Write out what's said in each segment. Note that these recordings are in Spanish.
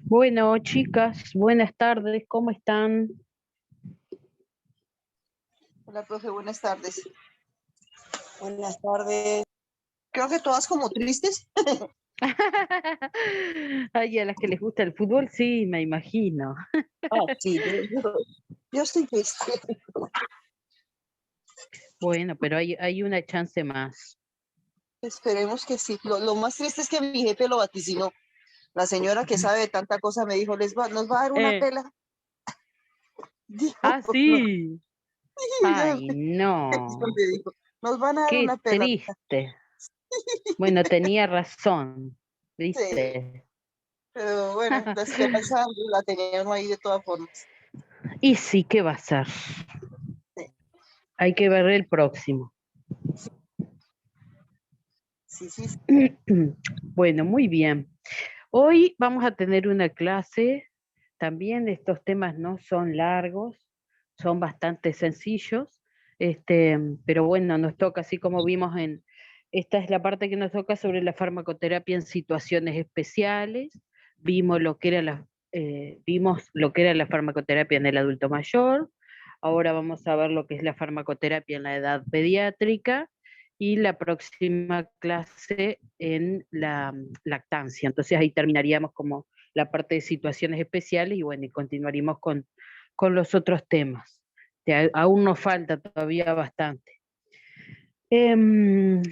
Bueno, chicas, buenas tardes, ¿cómo están? Hola, profe, buenas tardes. Buenas tardes. Creo que todas como tristes. Ay, a las que les gusta el fútbol, sí, me imagino. Sí, yo estoy triste. Bueno, pero hay una chance más. Esperemos que sí. Lo más triste es que mi jefe lo vaticinó. La señora que sabe de tanta cosa me dijo, nos va a dar una Eh, pela. Dijo, ah, no. sí. Y yo, Ay, eso no. me dijo, nos van a dar una Qué pela. triste. Bueno, tenía razón, Sí, ¿viste? pero bueno, la esperanza la teníamos ahí de todas formas. Y sí, ¿qué va a ser? Sí, Hay que ver el próximo. sí, sí, sí. Bueno, muy bien. Hoy vamos a tener una clase. También estos temas no son largos, son bastante sencillos, pero bueno, nos toca, así como vimos esta es la parte que nos toca sobre la farmacoterapia en situaciones especiales, vimos lo que era la farmacoterapia en el adulto mayor, ahora vamos a ver lo que es la farmacoterapia en la edad pediátrica y la próxima clase en la lactancia. Entonces ahí terminaríamos como la parte de situaciones especiales y bueno, y continuaríamos con los otros temas. Aún nos falta todavía bastante. Em,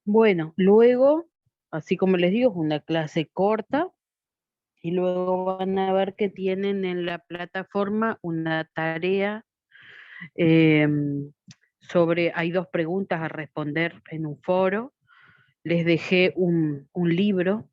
bueno, luego, así como les digo, es una clase corta y luego van a ver que tienen en la plataforma una tarea em, hay dos preguntas a responder en un foro. Les dejé un libro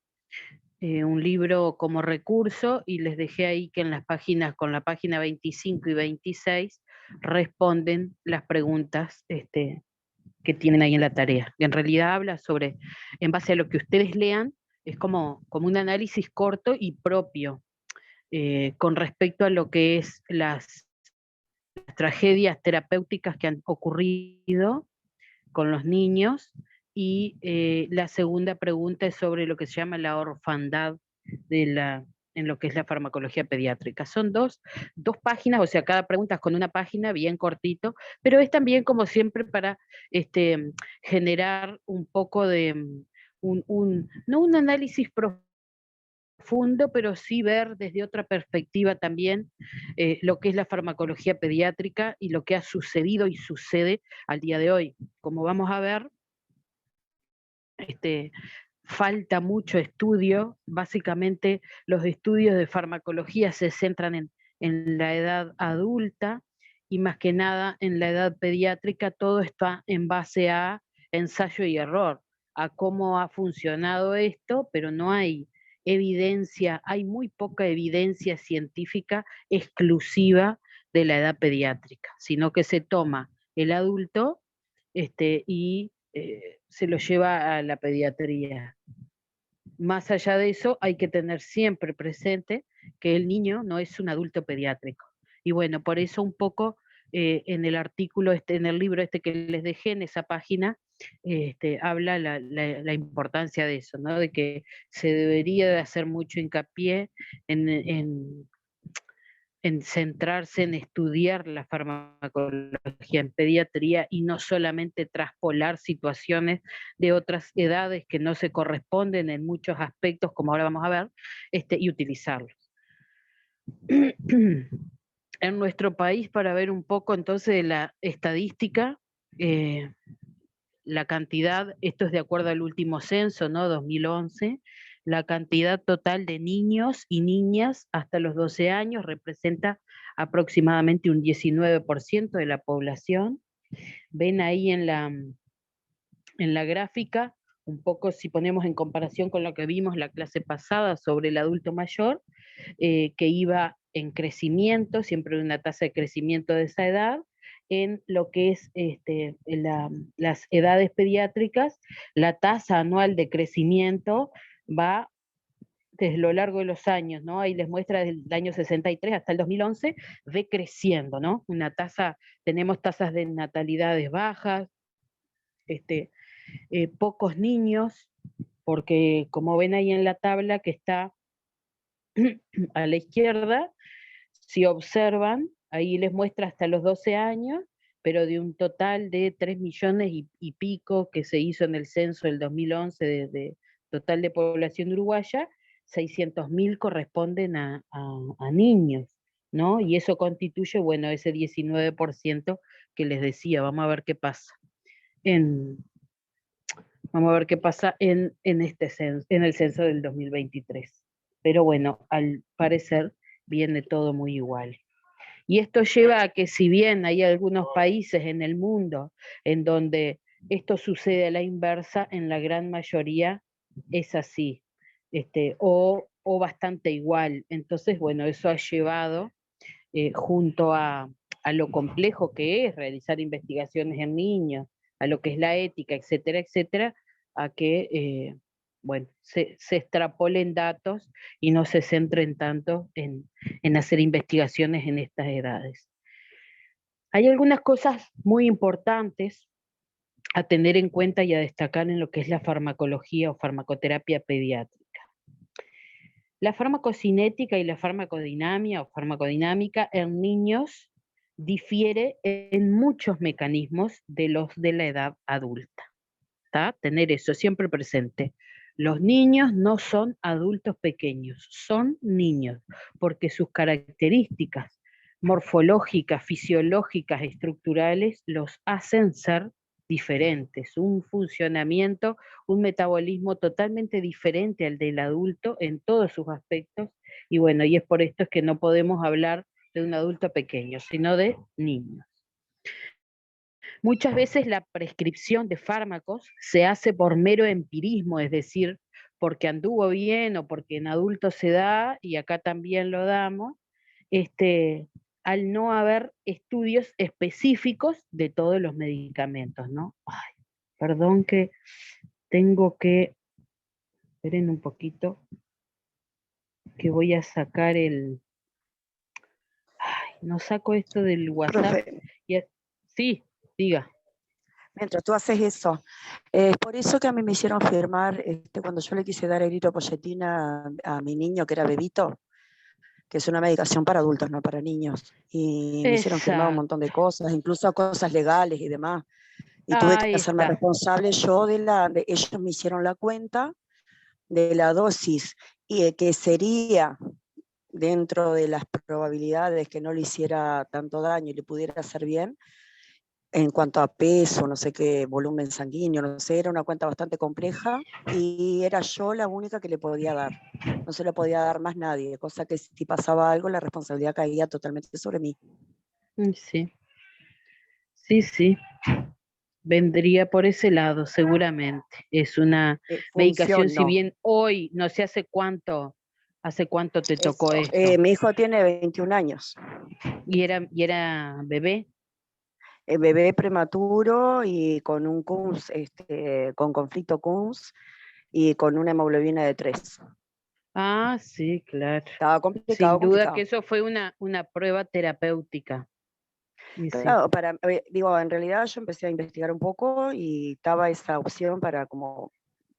como recurso y les dejé ahí que en las páginas, con la página 25 y 26, responden las preguntas que tienen ahí en la tarea. Que en realidad habla sobre, en base a lo que ustedes lean, es como un análisis corto y propio con respecto a lo que es las tragedias terapéuticas que han ocurrido con los niños. Y la segunda pregunta es sobre lo que se llama la orfandad en lo que es la farmacología pediátrica. Son dos páginas, o sea, cada pregunta es con una página bien cortito, pero es también como siempre para generar un poco de, no un análisis profundo, pero sí ver desde otra perspectiva también lo que es la farmacología pediátrica y lo que ha sucedido y sucede al día de hoy. Como vamos a ver, este, falta mucho estudio. Básicamente los estudios de farmacología se centran en la edad adulta y más que nada en la edad pediátrica todo está en base a ensayo y error, a cómo ha funcionado esto, pero no hay evidencia, hay muy poca evidencia científica exclusiva de la edad pediátrica, sino que se toma el adulto y se lo lleva a la pediatría. Más allá de eso, hay que tener siempre presente que el niño no es un adulto pediátrico. Y bueno, por eso un poco en el artículo, en el libro que les dejé en esa página, habla la importancia de eso, ¿no? De que se debería de hacer mucho hincapié en en centrarse en estudiar la farmacología en pediatría y no solamente traspolar situaciones de otras edades que no se corresponden en muchos aspectos, como ahora vamos a ver, y utilizarlos. En nuestro país, para ver un poco entonces de la estadística, eh, la cantidad, esto es de acuerdo al último censo, ¿no? 2011, la cantidad total de niños y niñas hasta los 12 años representa aproximadamente un 19% de la población. Ven ahí en la gráfica, un poco si ponemos en comparación con lo que vimos la clase pasada sobre el adulto mayor, que iba en crecimiento, siempre una tasa de crecimiento de esa edad, en lo que es las edades pediátricas, la tasa anual de crecimiento va desde lo largo de los años, ¿no? Ahí les muestra desde el año 63 hasta el 2011, ve creciendo, ¿no? Tenemos tasas de natalidades bajas, pocos niños, porque como ven ahí en la tabla que está A la izquierda, si observan, ahí les muestra hasta los 12 años, pero de un total de 3 millones y pico que se hizo en el censo del 2011 de total de población uruguaya, 600.000 corresponden a niños, ¿no? Y eso constituye, bueno, ese 19% que les decía. Vamos a ver qué pasa en, vamos a ver qué pasa en este censo, en el censo del 2023. Pero bueno, al parecer viene todo muy igual. Y esto lleva a que si bien hay algunos países en el mundo en donde esto sucede a la inversa, en la gran mayoría es así, o bastante igual. Entonces, bueno, eso ha llevado, junto a lo complejo que es realizar investigaciones en niños, a lo que es la ética, etcétera, etcétera, a que, bueno, se extrapolen datos y no se centren tanto en hacer investigaciones en estas edades. Hay algunas cosas muy importantes a tener en cuenta y a destacar en lo que es la farmacología o farmacoterapia pediátrica. La farmacocinética y la farmacodinamia o farmacodinámica en niños difiere en muchos mecanismos de los de la edad adulta. ¿Tá? Tener eso siempre presente. Los niños no son adultos pequeños, son niños, porque sus características morfológicas, fisiológicas, estructurales los hacen ser diferentes, un funcionamiento, un metabolismo totalmente diferente al del adulto en todos sus aspectos, y bueno, y es por esto es que no podemos hablar de un adulto pequeño, sino de niños. Muchas veces la prescripción de fármacos se hace por mero empirismo, es decir, porque anduvo bien o porque en adultos se da, y acá también lo damos, al no haber estudios específicos de todos los medicamentos, ¿no? Ay, perdón que tengo que, esperen un poquito, que voy a sacar no saco esto del WhatsApp. Profe, Sí, diga. mientras tú haces eso, es por eso que a mí me hicieron firmar, cuando yo le quise dar eritropoyetina a mi niño, que era bebito, que es una medicación para adultos, no para niños, y me hicieron firmar un Exacto. montón de cosas, incluso cosas legales y demás, y tuve que Ahí hacerme está. responsable yo ellos me hicieron la cuenta de la dosis, y que sería dentro de las probabilidades que no le hiciera tanto daño y le pudiera hacer bien, en cuanto a peso, no sé qué, volumen sanguíneo, no sé, era una cuenta bastante compleja y era yo la única que le podía dar. No se le podía dar más nadie, cosa que si pasaba algo, la responsabilidad caía totalmente sobre mí. Sí, sí, sí. Vendría por ese lado, seguramente. Es una medicación, si Funcionó. bien hoy, no sé hace cuánto te tocó Eso. esto, Mi hijo tiene 21 años. y era bebé. Bebé prematuro y con un CUMS, con conflicto CUMS y con una hemoglobina de 3. Ah, sí, claro. Estaba Sin complicado, duda que complicado. eso fue una prueba terapéutica. Y sí. Claro, digo, en realidad yo empecé a investigar un poco y estaba esa opción para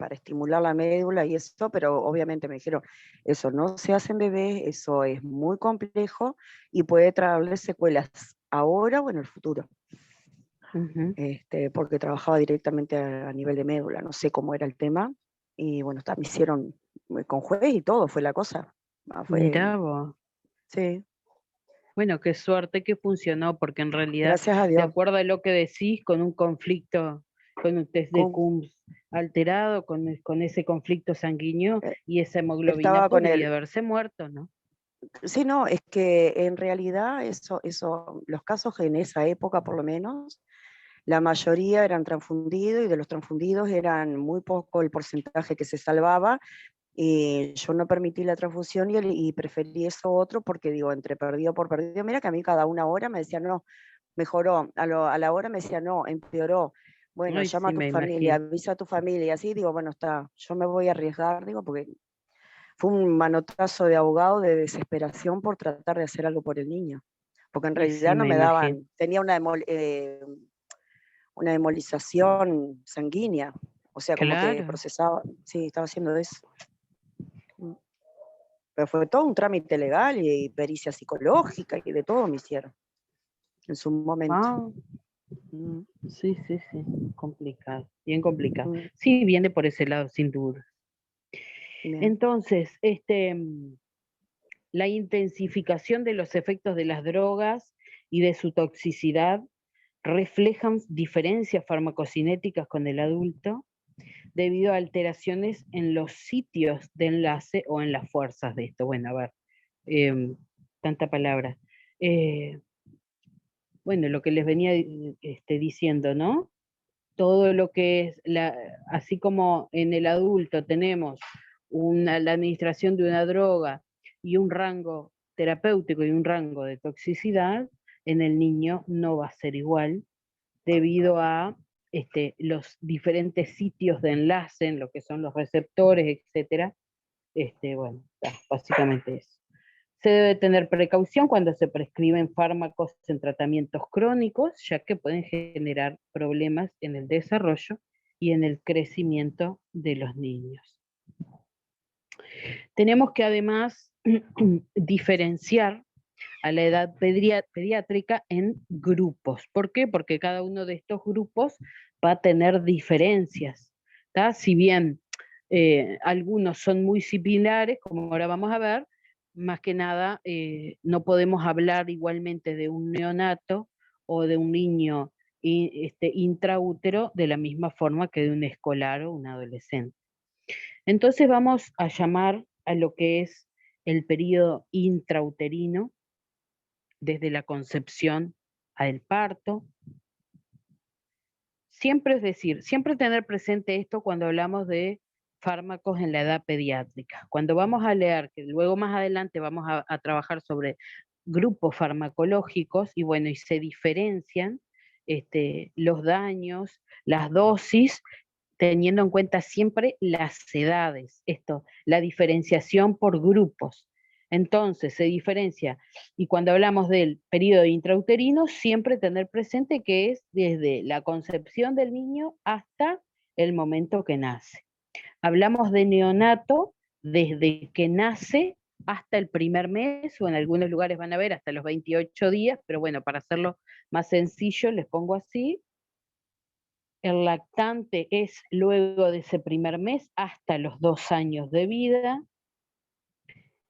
estimular la médula y eso, pero obviamente me dijeron, eso no se hace en bebés, eso es muy complejo y puede traerle secuelas ahora o en el futuro. Ujú. Porque trabajaba directamente a nivel de médula, no sé cómo era el tema, y bueno, me hicieron con juez y todo, fue la cosa. Mirá vos. Sí, Bueno, qué suerte que funcionó, porque en realidad, gracias a de Dios. acuerdo a lo que decís, con un conflicto, con un test de CUMS alterado, con ese conflicto sanguíneo Eh, y esa hemoglobina, Estaba con podría él. haberse muerto, ¿no? Sí, no, es que en realidad los casos en esa época por lo menos, la mayoría eran transfundidos y de los transfundidos eran muy poco el porcentaje que se salvaba, y yo no permití la transfusión y preferí eso otro porque digo, entre perdido por perdido, mira que a mí cada una hora me decía no, mejoró, a la hora me decía no, empeoró. Bueno, Ay, llama sí, a tu me familia, imagino. avisa a tu familia, y así digo, bueno, está, yo me voy a arriesgar, digo, porque fue un manotazo de abogado de desesperación por tratar de hacer algo por el niño, porque en Y realidad sí, no me me imagino. daban, tenía una hemolización sanguínea, o sea, como que Claro. procesaba, sí, estaba haciendo eso. Pero fue todo un trámite legal y pericia psicológica y de todo me hicieron en su momento. Ah, Mm, sí, sí, sí, complicado, bien complicado. mm, Sí, viene por ese lado, sin duda. bien. Entonces, la intensificación de los efectos de las drogas y de su toxicidad reflejan diferencias farmacocinéticas con el adulto debido a alteraciones en los sitios de enlace o en las fuerzas de esto. Bueno, a ver, tanta palabra. Eh, bueno, lo que les venía diciendo, ¿no? Todo lo que es, así como en el adulto tenemos la administración de una droga y un rango terapéutico y un rango de toxicidad, en el niño no va a ser igual debido a los diferentes sitios de enlace en lo que son los receptores, etcétera. Bueno, básicamente eso. Se debe tener precaución cuando se prescriben fármacos en tratamientos crónicos, ya que pueden generar problemas en el desarrollo y en el crecimiento de los niños. Tenemos que además diferenciar a la edad pediátrica en grupos. ¿Por qué? Porque cada uno de estos grupos va a tener diferencias. ¿Tá? Si bien algunos son muy similares, como ahora vamos a ver, más que nada no podemos hablar igualmente de un neonato o de un niño intraútero de la misma forma que de un escolar o un adolescente. Entonces vamos a llamar a lo que es el periodo intrauterino, desde la concepción al parto. Siempre, es decir, siempre tener presente esto cuando hablamos de fármacos en la edad pediátrica. Cuando vamos a leer, que luego más adelante vamos a trabajar sobre grupos farmacológicos, y bueno, y se diferencian los daños, las dosis, teniendo en cuenta siempre las edades, la diferenciación por grupos. Entonces se diferencia, y cuando hablamos del periodo intrauterino, siempre tener presente que es desde la concepción del niño hasta el momento que nace. Hablamos de neonato desde que nace hasta el primer mes, o en algunos lugares van a ver hasta los 28 días, pero bueno, para hacerlo más sencillo les pongo así. El lactante es luego de ese primer mes hasta los 2 años de vida.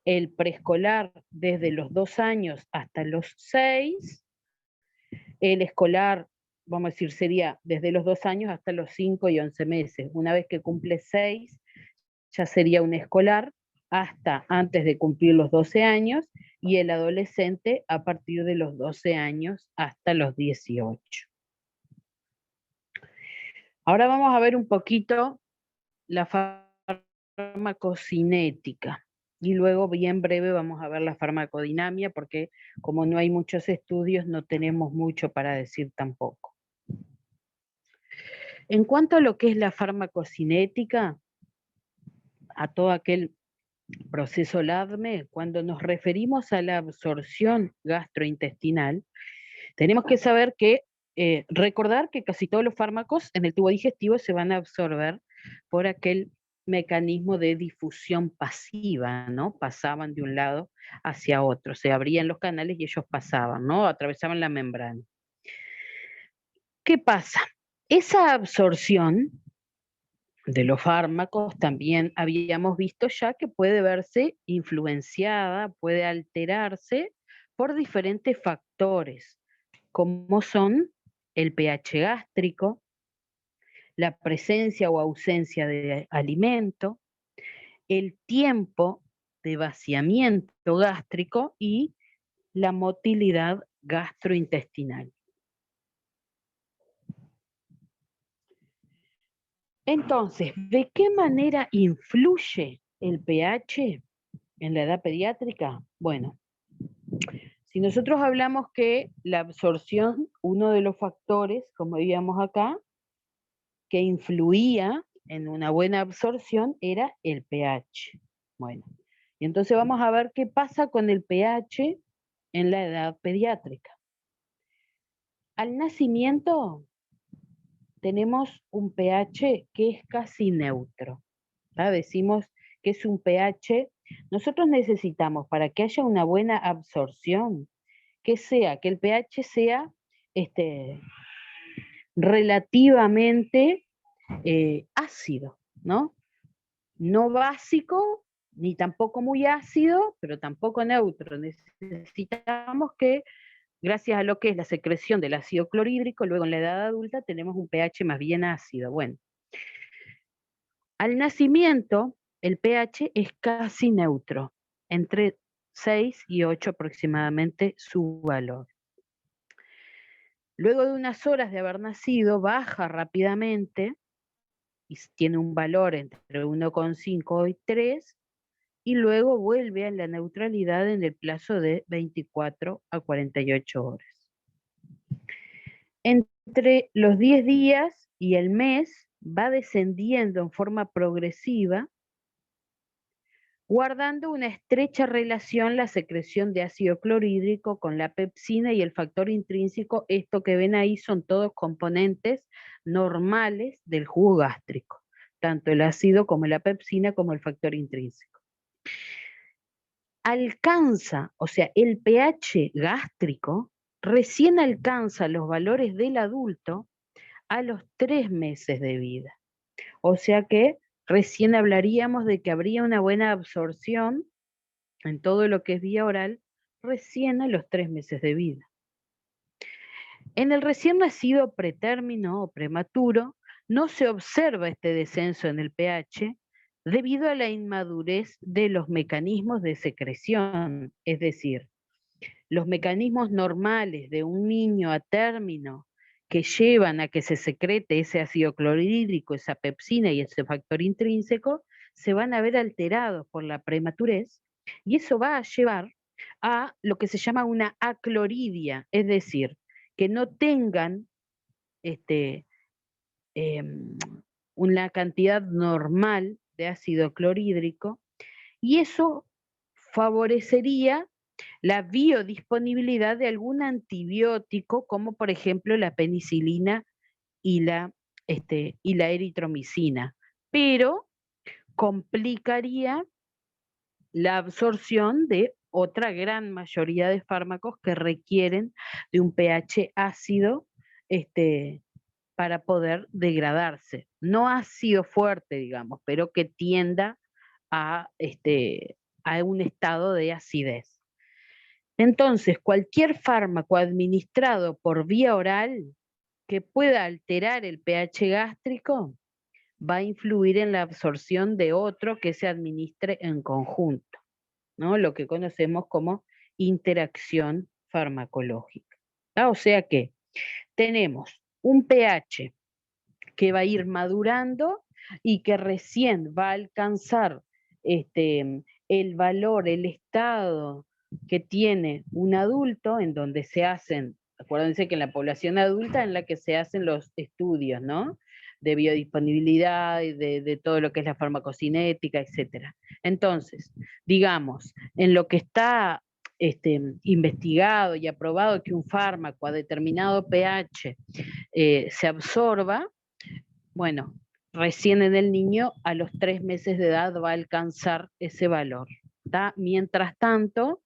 El preescolar desde los 2 años hasta los 6. El escolar, vamos a decir, sería desde los 2 años hasta los 5 y 11 meses. Una vez que cumple 6, ya sería un escolar hasta antes de cumplir los 12 años, y el adolescente a partir de los 12 años hasta los 18. Ahora vamos a ver un poquito la farmacocinética. Y luego, bien breve, vamos a ver la farmacodinamia, porque como no hay muchos estudios, no tenemos mucho para decir tampoco. En cuanto a lo que es la farmacocinética, a todo aquel proceso LADME, cuando nos referimos a la absorción gastrointestinal, tenemos que saber que, recordar que casi todos los fármacos en el tubo digestivo se van a absorber por aquel mecanismo de difusión pasiva, ¿no? Pasaban de un lado hacia otro, se abrían los canales y ellos pasaban, ¿no? Atravesaban la membrana. ¿Qué pasa? Esa absorción de los fármacos también habíamos visto ya que puede verse influenciada, puede alterarse por diferentes factores, como son el pH gástrico, la presencia o ausencia de alimento, el tiempo de vaciamiento gástrico y la motilidad gastrointestinal. Entonces, ¿de qué manera influye el pH en la edad pediátrica? Bueno, si nosotros hablamos que la absorción, uno de los factores, como veíamos acá, que influía en una buena absorción era el pH. Bueno, y entonces vamos a ver qué pasa con el pH en la edad pediátrica. Al nacimiento tenemos un pH que es casi neutro. ¿Tá? Decimos que es un pH Nosotros necesitamos, para que haya una buena absorción, que el pH sea relativamente ácido, ¿no? No básico, ni tampoco muy ácido, pero tampoco neutro. Necesitamos que, gracias a lo que es la secreción del ácido clorhídrico, luego en la edad adulta tenemos un pH más bien ácido. Bueno, al nacimiento el pH es casi neutro, entre 6 y 8 aproximadamente su valor. Luego de unas horas de haber nacido, baja rápidamente y tiene un valor entre 1,5 y 3, y luego vuelve a la neutralidad en el plazo de 24 a 48 horas. Entre los 10 días y el mes va descendiendo en forma progresiva, guardando una estrecha relación la secreción de ácido clorhídrico con la pepsina y el factor intrínseco. Esto que ven ahí son todos componentes normales del jugo gástrico, tanto el ácido como la pepsina como el factor intrínseco. Alcanza, o sea, el pH gástrico recién alcanza los valores del adulto a los 3 meses de vida. O sea que recién hablaríamos de que habría una buena absorción en todo lo que es vía oral recién a los 3 meses de vida. En el recién nacido pretérmino o prematuro no se observa este descenso en el pH debido a la inmadurez de los mecanismos de secreción, es decir, los mecanismos normales de un niño a término que llevan a que se secrete ese ácido clorhídrico, esa pepsina y ese factor intrínseco, se van a ver alterados por la prematurez, y eso va a llevar a lo que se llama una acloridia, es decir, que no tengan una cantidad normal de ácido clorhídrico, y eso favorecería la biodisponibilidad de algún antibiótico, como por ejemplo la penicilina y la eritromicina, pero complicaría la absorción de otra gran mayoría de fármacos que requieren de un pH ácido para poder degradarse. No ácido fuerte, digamos, pero que tienda a un estado de acidez. Entonces, cualquier fármaco administrado por vía oral que pueda alterar el pH gástrico va a influir en la absorción de otro que se administre en conjunto, ¿no? Lo que conocemos como interacción farmacológica. O sea que tenemos un pH que va a ir madurando y que recién va a alcanzar el valor, el estado que tiene un adulto, en donde se hacen, acuérdense que en la población adulta en la que se hacen los estudios, ¿no? De biodisponibilidad y de todo lo que es la farmacocinética, etc. Entonces, digamos, en lo que está investigado y aprobado que un fármaco a determinado pH se absorba, bueno, recién en el niño a los 3 meses de edad va a alcanzar ese valor. ¿Tá? Mientras tanto,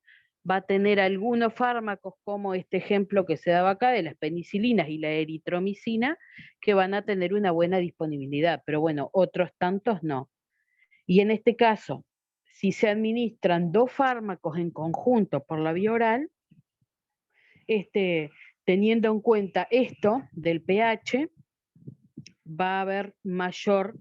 va a tener algunos fármacos, como este ejemplo que se daba acá, de las penicilinas y la eritromicina, que van a tener una buena disponibilidad, pero bueno, otros tantos no. Y en este caso, si se administran 2 fármacos en conjunto por la vía oral, teniendo en cuenta esto del pH, va a haber mayor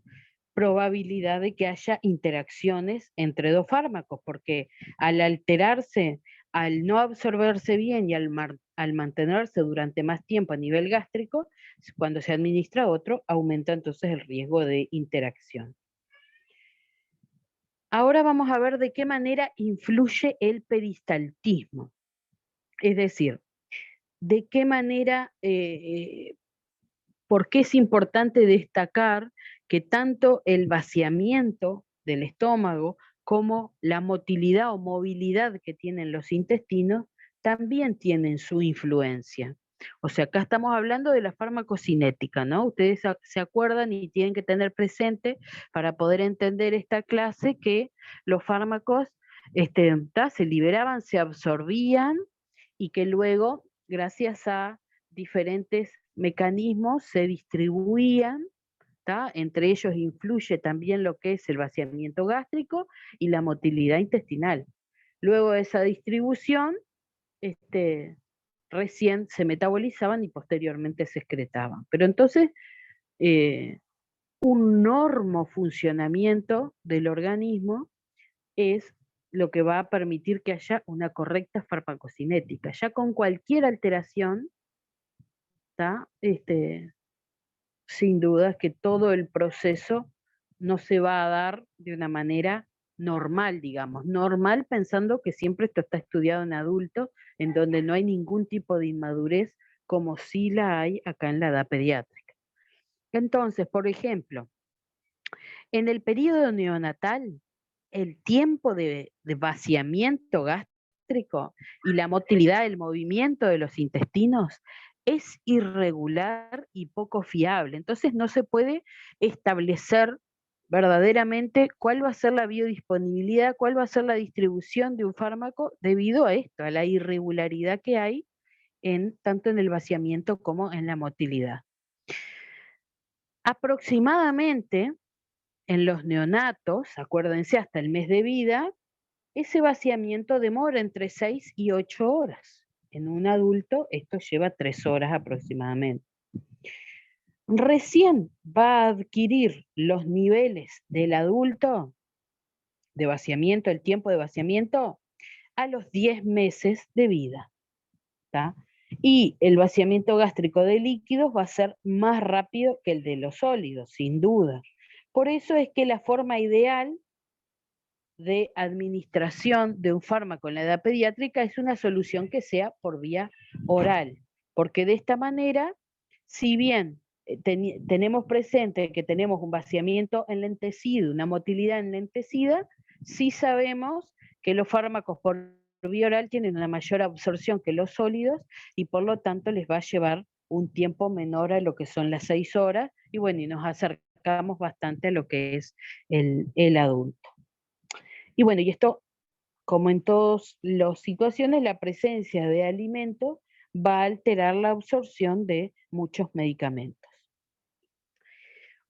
probabilidad de que haya interacciones entre 2 fármacos, porque al alterarse, al no absorberse bien y al mantenerse durante más tiempo a nivel gástrico, cuando se administra otro, aumenta entonces el riesgo de interacción. Ahora vamos a ver de qué manera influye el peristaltismo. Es decir, de qué manera, por qué es importante destacar que tanto el vaciamiento del estómago como la motilidad o movilidad que tienen los intestinos también tienen su influencia. O sea, acá estamos hablando de la farmacocinética, ¿no? Ustedes se acuerdan y tienen que tener presente para poder entender esta clase que los fármacos se liberaban, se absorbían y que luego, gracias a diferentes mecanismos, se distribuían. Entre ellos influye también lo que es el vaciamiento gástrico y la motilidad intestinal. Luego de esa distribución, recién se metabolizaban y posteriormente se excretaban. Pero entonces, un normo funcionamiento del organismo es lo que va a permitir que haya una correcta farmacocinética. Ya con cualquier alteración, sin duda que todo el proceso no se va a dar de una manera normal, digamos. Normal pensando que siempre esto está estudiado en adultos, en donde no hay ningún tipo de inmadurez como sí la hay acá en la edad pediátrica. Entonces, por ejemplo, en el periodo neonatal, el tiempo de vaciamiento gástrico y la motilidad del movimiento de los intestinos es irregular y poco fiable. Entonces no se puede establecer verdaderamente cuál va a ser la biodisponibilidad, cuál va a ser la distribución de un fármaco debido a esto, a la irregularidad que hay tanto en el vaciamiento como en la motilidad. Aproximadamente en los neonatos, acuérdense, hasta el mes de vida, ese vaciamiento demora entre 6 y 8 horas. En un adulto esto lleva 3 horas aproximadamente. Recién va a adquirir los niveles del adulto de vaciamiento, el tiempo de vaciamiento, a los 10 meses de vida. Y el vaciamiento gástrico de líquidos va a ser más rápido que el de los sólidos, sin duda. Por eso es que la forma ideal de administración de un fármaco en la edad pediátrica es una solución que sea por vía oral, porque de esta manera, si bien tenemos presente que tenemos un vaciamiento enlentecido, una motilidad enlentecida, sí sabemos que los fármacos por vía oral tienen una mayor absorción que los sólidos y por lo tanto les va a llevar un tiempo menor a lo que son las 6 horas y bueno, y nos acercamos bastante a lo que es el adulto. Y bueno, y esto, como en todas las situaciones, la presencia de alimentos va a alterar la absorción de muchos medicamentos.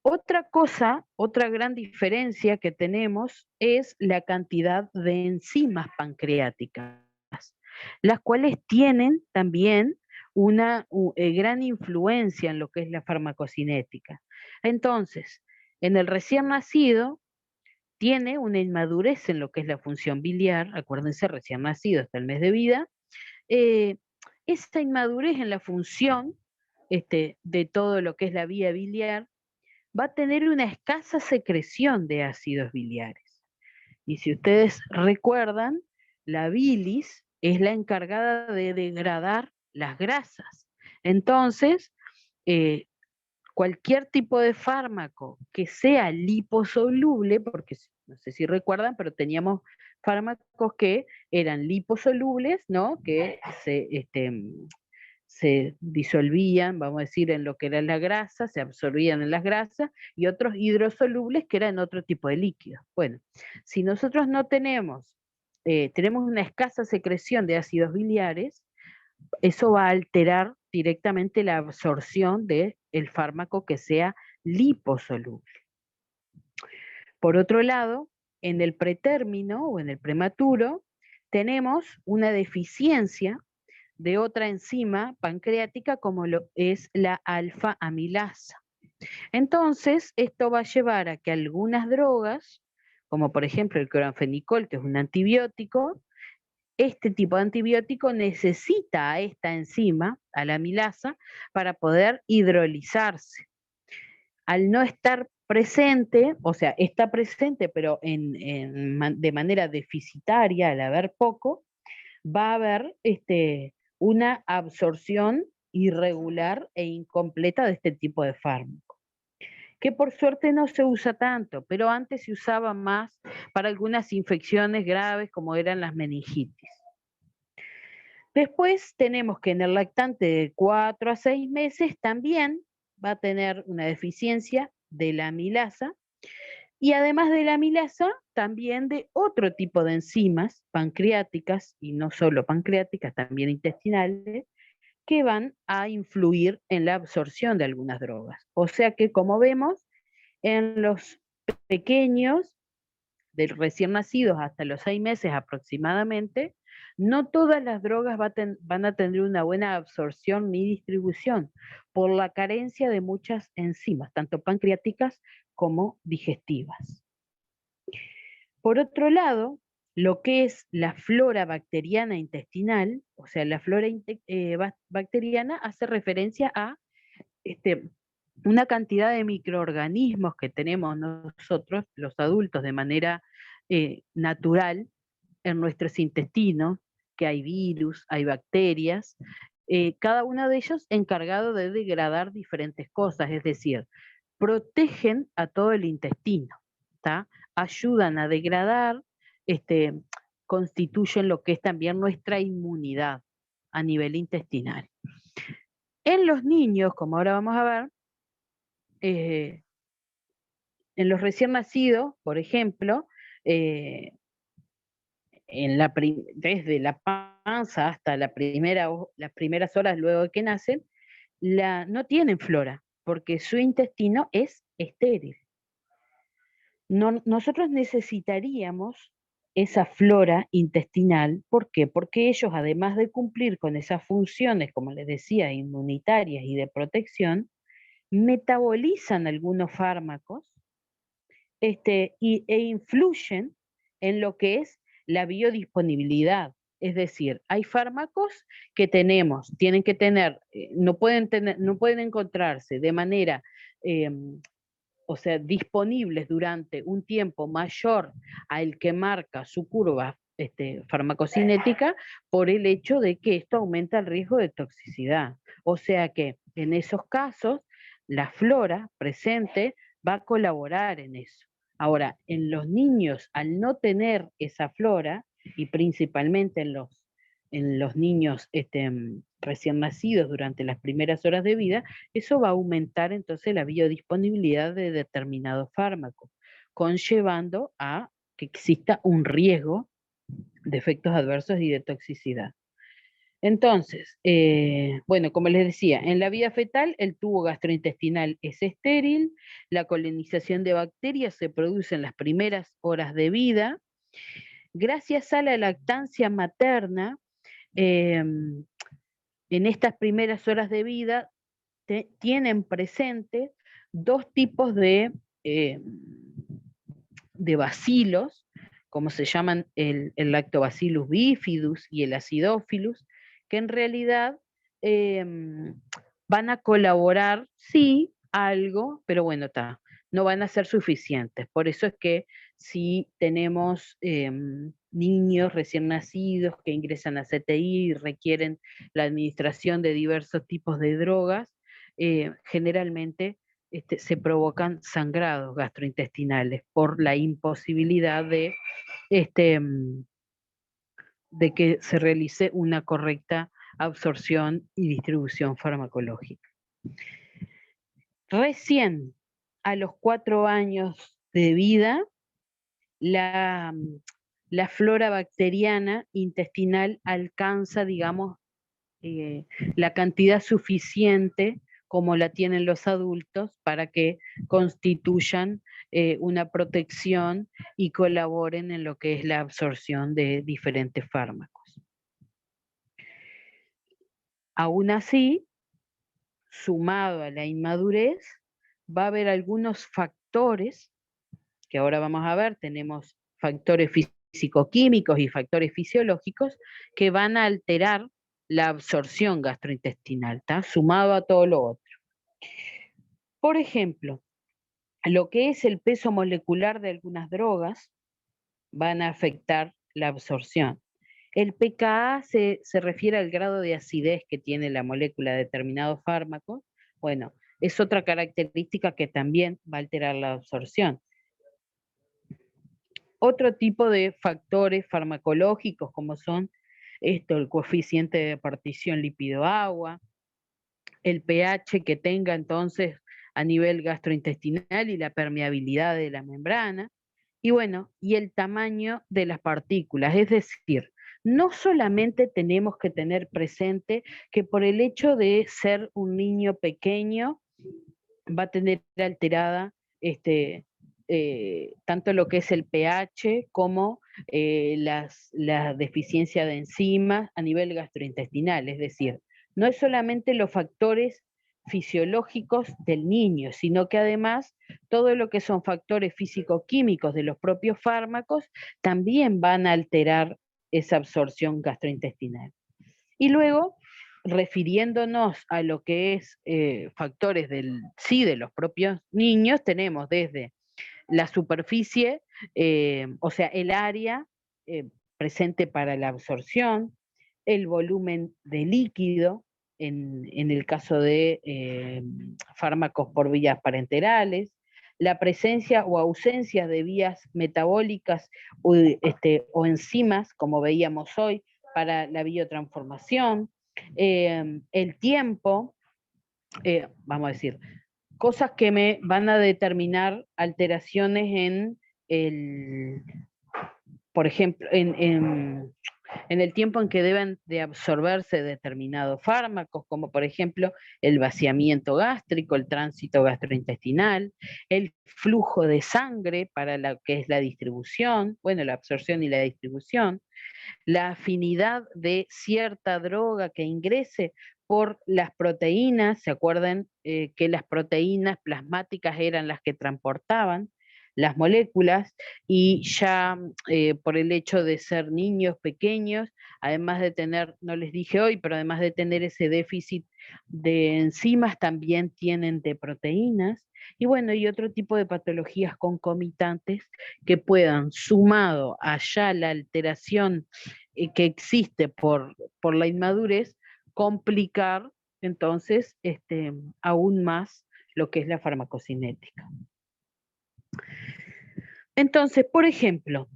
Otra cosa, otra gran diferencia que tenemos es la cantidad de enzimas pancreáticas, las cuales tienen también una gran influencia en lo que es la farmacocinética. Entonces, en el recién nacido, tiene una inmadurez en lo que es la función biliar, acuérdense, recién nacido hasta el mes de vida, esta inmadurez en la función de todo lo que es la vía biliar va a tener una escasa secreción de ácidos biliares. Y si ustedes recuerdan, la bilis es la encargada de degradar las grasas. Entonces, cualquier tipo de fármaco que sea liposoluble, porque no sé si recuerdan, pero teníamos fármacos que eran liposolubles, ¿no? Que se disolvían, vamos a decir, en lo que era la grasa, se absorbían en las grasas, y otros hidrosolubles que eran otro tipo de líquidos. Bueno, si nosotros no tenemos una escasa secreción de ácidos biliares, eso va a alterar directamente la absorción del fármaco que sea liposoluble. Por otro lado, en el pretérmino o en el prematuro, tenemos una deficiencia de otra enzima pancreática como lo es la alfa amilasa. Entonces, esto va a llevar a que algunas drogas, como por ejemplo el cloranfenicol, que es un antibiótico, este tipo de antibiótico necesita a esta enzima, a la amilasa, para poder hidrolizarse. Al no estar presente, o sea, está presente, pero de manera deficitaria, al haber poco, va a haber una absorción irregular e incompleta de este tipo de fármaco, que por suerte no se usa tanto, pero antes se usaba más para algunas infecciones graves como eran las meningitis. Después tenemos que en el lactante de 4 a 6 meses también va a tener una deficiencia de la amilasa, y además de la amilasa, también de otro tipo de enzimas pancreáticas, y no solo pancreáticas, también intestinales, que van a influir en la absorción de algunas drogas. O sea que, como vemos, en los pequeños, de recién nacidos hasta los 6 meses aproximadamente, no todas las drogas van a tener una buena absorción ni distribución por la carencia de muchas enzimas, tanto pancreáticas como digestivas. Por otro lado, lo que es la flora bacteriana intestinal, o sea, la flora bacteriana hace referencia a una cantidad de microorganismos que tenemos nosotros, los adultos, de manera natural en nuestros intestinos, que hay virus, hay bacterias, cada uno de ellos encargado de degradar diferentes cosas, es decir, protegen a todo el intestino, ¿tá? Ayudan a degradar, constituyen lo que es también nuestra inmunidad a nivel intestinal. En los niños, como ahora vamos a ver, en los recién nacidos, por ejemplo, desde la panza hasta las primeras horas luego de que nacen, no tienen flora, porque su intestino es estéril. Nosotros necesitaríamos esa flora intestinal. ¿Por qué? Porque ellos, además de cumplir con esas funciones, como les decía, inmunitarias y de protección, metabolizan algunos fármacos e influyen en lo que es la biodisponibilidad. Es decir, hay fármacos que tienen que tener, no pueden encontrarse de manera, o sea, disponibles durante un tiempo mayor al que marca su curva farmacocinética, por el hecho de que esto aumenta el riesgo de toxicidad. O sea que en esos casos, la flora presente va a colaborar en eso. Ahora, en los niños, al no tener esa flora, y principalmente en los niños recién nacidos durante las primeras horas de vida, eso va a aumentar entonces la biodisponibilidad de determinados fármacos, conllevando a que exista un riesgo de efectos adversos y de toxicidad. Entonces, bueno, como les decía, en la vida fetal el tubo gastrointestinal es estéril, la colonización de bacterias se produce en las primeras horas de vida. Gracias a la lactancia materna, en estas primeras horas de vida tienen presente dos tipos de bacilos, como se llaman el Lactobacillus bifidus y el Acidophilus, que en realidad van a colaborar, sí, algo, pero bueno, no van a ser suficientes. Por eso es que si tenemos niños recién nacidos que ingresan a CTI y requieren la administración de diversos tipos de drogas, generalmente se provocan sangrados gastrointestinales por la imposibilidad de que se realice una correcta absorción y distribución farmacológica. Recién a los 4 años de vida, la flora bacteriana intestinal alcanza, digamos, la cantidad suficiente como la tienen los adultos para que constituyan una protección y colaboren en lo que es la absorción de diferentes fármacos. Aún así, sumado a la inmadurez, va a haber algunos factores, que ahora vamos a ver, tenemos factores físico-químicos y factores fisiológicos, que van a alterar la absorción gastrointestinal, sumado a todo lo otro. Por ejemplo, lo que es el peso molecular de algunas drogas van a afectar la absorción. El pKa se refiere al grado de acidez que tiene la molécula de determinado fármaco. Bueno, es otra característica que también va a alterar la absorción. Otro tipo de factores farmacológicos, como son el coeficiente de partición lípido-agua, el pH que tenga entonces a nivel gastrointestinal y la permeabilidad de la membrana, y bueno, y el tamaño de las partículas. Es decir, no solamente tenemos que tener presente que por el hecho de ser un niño pequeño va a tener alterada tanto lo que es el pH como la deficiencia de enzimas a nivel gastrointestinal. Es decir, no es solamente los factores fisiológicos del niño, sino que además todo lo que son factores físico-químicos de los propios fármacos también van a alterar esa absorción gastrointestinal. Y luego, refiriéndonos a lo que es factores de los propios niños, tenemos desde la superficie, o sea, el área presente para la absorción, el volumen de líquido, en el caso de fármacos por vías parenterales, la presencia o ausencia de vías metabólicas o enzimas, como veíamos hoy, para la biotransformación, el tiempo, vamos a decir, cosas que me van a determinar alteraciones por ejemplo, en el tiempo en que deben de absorberse determinados fármacos, como por ejemplo el vaciamiento gástrico, el tránsito gastrointestinal, el flujo de sangre para lo que es la distribución, bueno, la absorción y la distribución, la afinidad de cierta droga que ingrese por las proteínas. ¿Se acuerdan que las proteínas plasmáticas eran las que transportaban las moléculas? Y ya por el hecho de ser niños pequeños, además de tener, no les dije hoy, pero además de tener ese déficit de enzimas, también tienen de proteínas. Y bueno, y otro tipo de patologías concomitantes que puedan, sumado allá la alteración que existe por la inmadurez, complicar entonces aún más lo que es la farmacocinética. Entonces, por ejemplo,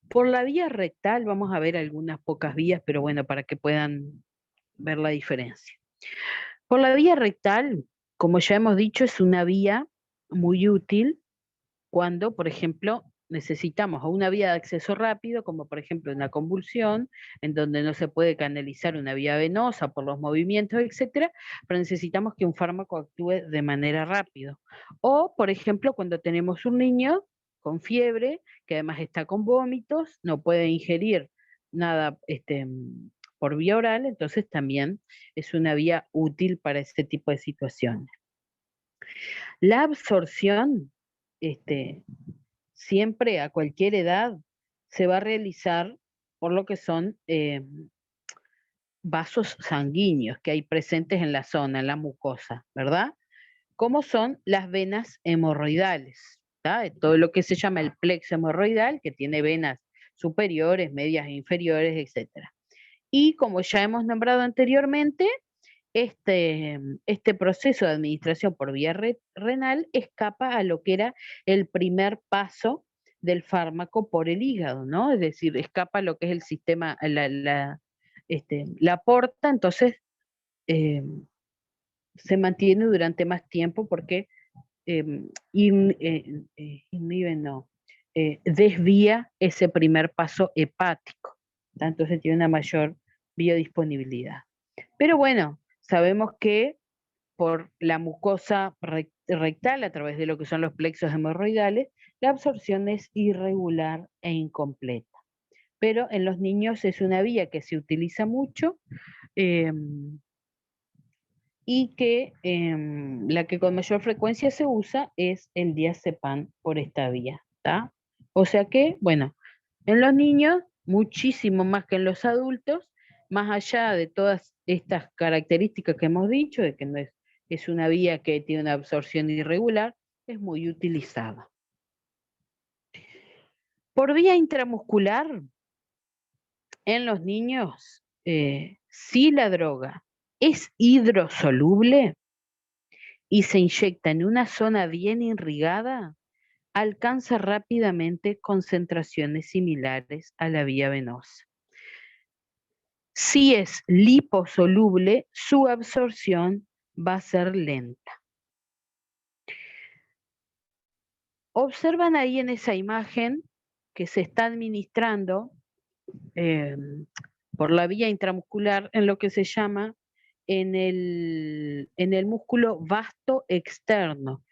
por la vía rectal, vamos a ver algunas pocas vías, pero bueno, para que puedan ver la diferencia. Por la vía rectal, como ya hemos dicho, es una vía muy útil cuando, por ejemplo, necesitamos una vía de acceso rápido, como por ejemplo una convulsión, en donde no se puede canalizar una vía venosa por los movimientos, etcétera, pero necesitamos que un fármaco actúe de manera rápida. O, por ejemplo, cuando tenemos un niño con fiebre, que además está con vómitos, no puede ingerir nada por vía oral, entonces también es una vía útil para este tipo de situaciones. La absorción, siempre a cualquier edad, se va a realizar por lo que son vasos sanguíneos que hay presentes en la zona, en la mucosa, ¿verdad? Como son las venas hemorroidales, ¿tá? Todo lo que se llama el plexo hemorroidal, que tiene venas superiores, medias e inferiores, etc. Y como ya hemos nombrado anteriormente, este proceso de administración por vía renal escapa a lo que era el primer paso del fármaco por el hígado, ¿no? Es decir, escapa a lo que es el sistema, la porta, entonces se mantiene durante más tiempo porque inhibe, no, desvía ese primer paso hepático, ¿tá? Entonces tiene una mayor biodisponibilidad. Pero bueno, sabemos que por la mucosa rectal, a través de lo que son los plexos hemorroidales, la absorción es irregular e incompleta. Pero en los niños es una vía que se utiliza mucho y que la que con mayor frecuencia se usa es el diazepam por esta vía, ¿tá? O sea que, bueno, en los niños, muchísimo más que en los adultos, más allá de todas estas características que hemos dicho, de que no es una vía que tiene una absorción irregular, es muy utilizada. Por vía intramuscular, en los niños, si la droga es hidrosoluble y se inyecta en una zona bien irrigada, alcanza rápidamente concentraciones similares a la vía venosa. Si es liposoluble, su absorción va a ser lenta. Observan ahí en esa imagen que se está administrando por la vía intramuscular en lo que se llama en el músculo vasto externo,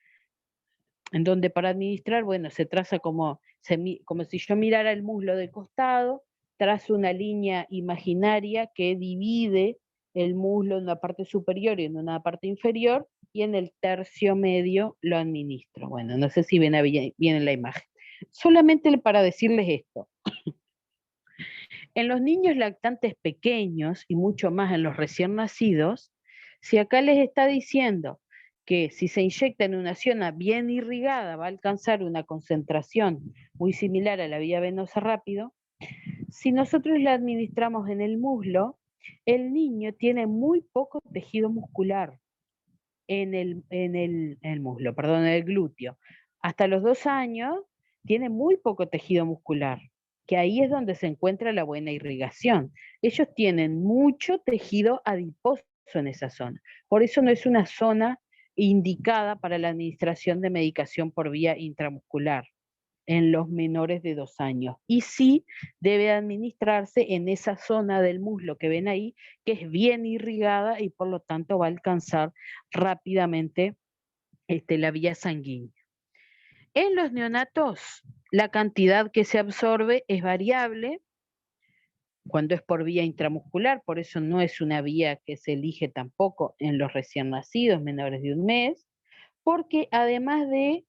en donde para administrar, bueno, se traza como si yo mirara el muslo de costado, trazo una línea imaginaria que divide el muslo en una parte superior y en una parte inferior, y en el tercio medio lo administro. Bueno, no sé si ven bien en la imagen. Solamente para decirles esto. En los niños lactantes pequeños y mucho más en los recién nacidos, si acá les está diciendo que si se inyecta en una zona bien irrigada va a alcanzar una concentración muy similar a la vía venosa rápido, si nosotros la administramos en el muslo, el niño tiene muy poco tejido muscular en el muslo, perdón, en el glúteo. Hasta los 2 años tiene muy poco tejido muscular, que ahí es donde se encuentra la buena irrigación. Ellos tienen mucho tejido adiposo en esa zona. Por eso no es una zona indicada para la administración de medicación por vía intramuscular en los menores de 2 años. Y sí debe administrarse en esa zona del muslo que ven ahí, que es bien irrigada y por lo tanto va a alcanzar rápidamente la vía sanguínea. En los neonatos, la cantidad que se absorbe es variable cuando es por vía intramuscular, por eso no es una vía que se elige tampoco en los recién nacidos menores de 1 mes, porque además de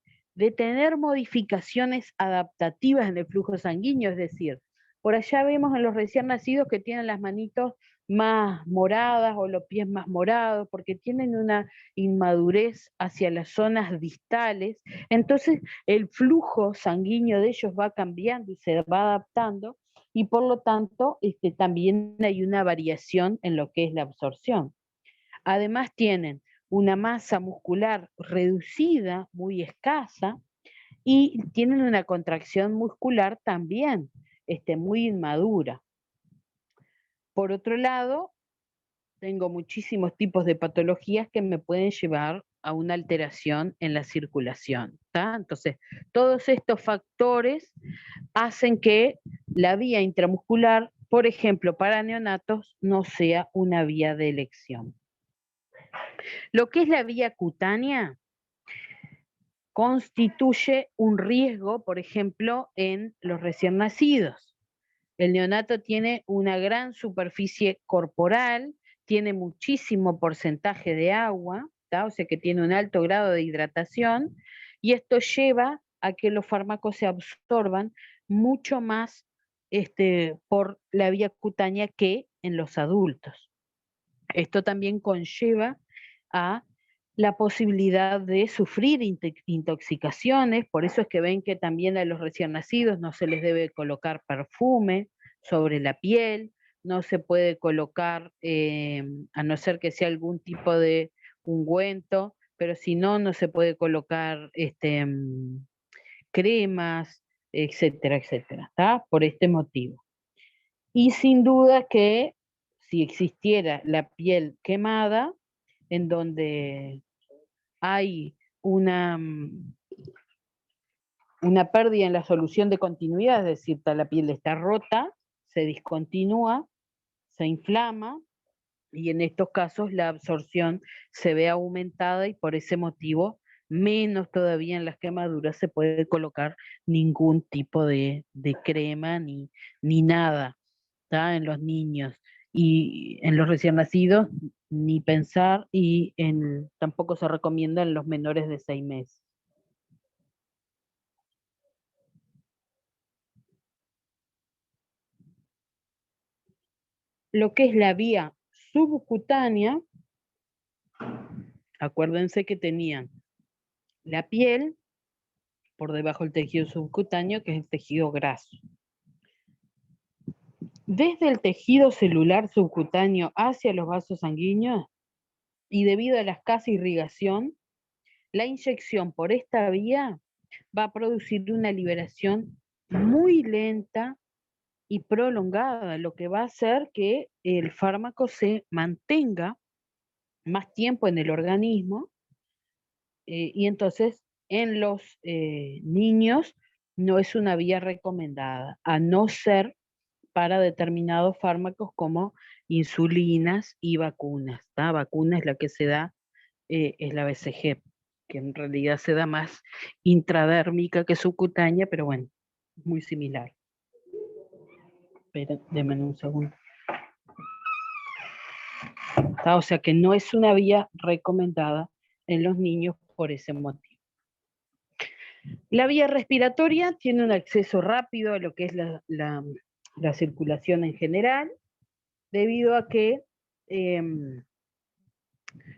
tener modificaciones adaptativas en el flujo sanguíneo, es decir, por allá vemos en los recién nacidos que tienen las manitos más moradas o los pies más morados, porque tienen una inmadurez hacia las zonas distales, entonces el flujo sanguíneo de ellos va cambiando y se va adaptando, y por lo tanto también hay una variación en lo que es la absorción. Además tienen una masa muscular reducida, muy escasa, y tienen una contracción muscular también muy inmadura. Por otro lado, tengo muchísimos tipos de patologías que me pueden llevar a una alteración en la circulación, ¿tá? Entonces, todos estos factores hacen que la vía intramuscular, por ejemplo, para neonatos, no sea una vía de elección. Lo que es la vía cutánea constituye un riesgo, por ejemplo, en los recién nacidos. El neonato tiene una gran superficie corporal, tiene muchísimo porcentaje de agua, ¿tá? O sea que tiene un alto grado de hidratación, y esto lleva a que los fármacos se absorban mucho más por la vía cutánea que en los adultos. Esto también conlleva a la posibilidad de sufrir intoxicaciones, por eso es que ven que también a los recién nacidos no se les debe colocar perfume sobre la piel, no se puede colocar, a no ser que sea algún tipo de ungüento, pero si no, no se puede colocar cremas, etcétera, etcétera, ¿tá? Por este motivo. Y sin duda que si existiera la piel quemada, en donde hay una pérdida en la solución de continuidad, es decir, la piel está rota, se discontinúa, se inflama, y en estos casos la absorción se ve aumentada y por ese motivo, menos todavía en las quemaduras se puede colocar ningún tipo de crema ni nada, ¿tá? En los niños. Y en los recién nacidos, ni pensar, y tampoco se recomienda en los menores de 6 meses. Lo que es la vía subcutánea, acuérdense que tenían la piel por debajo del tejido subcutáneo, que es el tejido graso. Desde el tejido celular subcutáneo hacia los vasos sanguíneos, y debido a la escasa irrigación, la inyección por esta vía va a producir una liberación muy lenta y prolongada, lo que va a hacer que el fármaco se mantenga más tiempo en el organismo, y entonces en los niños no es una vía recomendada, a no ser para determinados fármacos como insulinas y vacunas. La vacuna es la que se da, es la BCG, que en realidad se da más intradérmica que subcutánea, pero bueno, es muy similar. Espera, denme un segundo. O sea que no es una vía recomendada en los niños por ese motivo. La vía respiratoria tiene un acceso rápido a lo que es la circulación en general, debido a que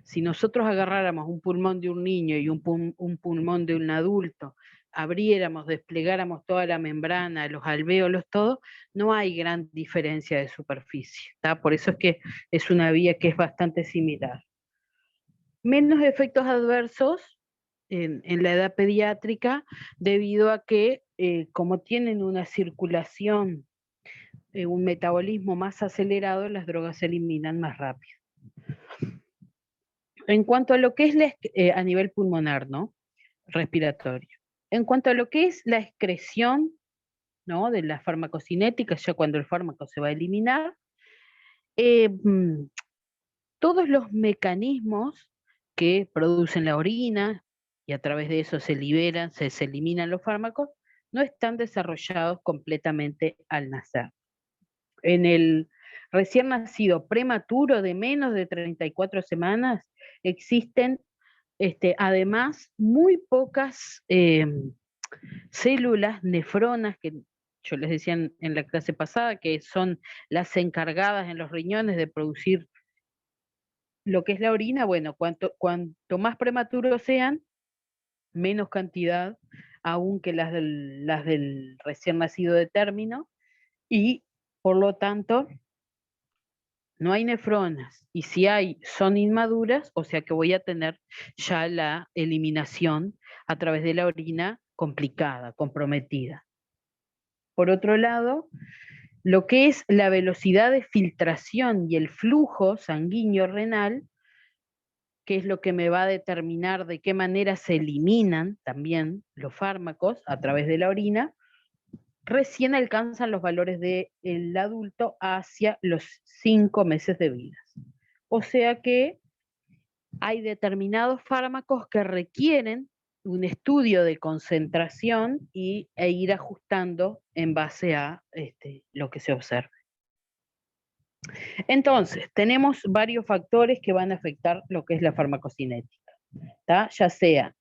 si nosotros agarráramos un pulmón de un niño y un pulmón de un adulto, abriéramos, desplegáramos toda la membrana, los alvéolos, todo, no hay gran diferencia de superficie, ¿tá? Por eso es que es una vía que es bastante similar. Menos efectos adversos en la edad pediátrica, debido a que como tienen una circulación, un metabolismo más acelerado, las drogas se eliminan más rápido. En cuanto a lo que es a nivel pulmonar, ¿no? Respiratorio. En cuanto a lo que es la excreción, ¿no? De la farmacocinética, ya cuando el fármaco se va a eliminar, todos los mecanismos que producen la orina y a través de eso se liberan, se eliminan los fármacos, no están desarrollados completamente al nacer. En el recién nacido prematuro de menos de 34 semanas existen además muy pocas células nefronas, que yo les decía en la clase pasada, que son las encargadas en los riñones de producir lo que es la orina. Bueno, cuanto más prematuros sean, menos cantidad aún que las del recién nacido de término, y por lo tanto no hay nefronas, y si hay, son inmaduras, o sea que voy a tener ya la eliminación a través de la orina complicada, comprometida. Por otro lado, lo que es la velocidad de filtración y el flujo sanguíneo renal, que es lo que me va a determinar de qué manera se eliminan también los fármacos a través de la orina, recién alcanzan los valores del adulto hacia los 5 meses de vida. O sea que hay determinados fármacos que requieren un estudio de concentración e ir ajustando en base a lo que se observe. Entonces, tenemos varios factores que van a afectar lo que es la farmacocinética, ¿tá? Ya sea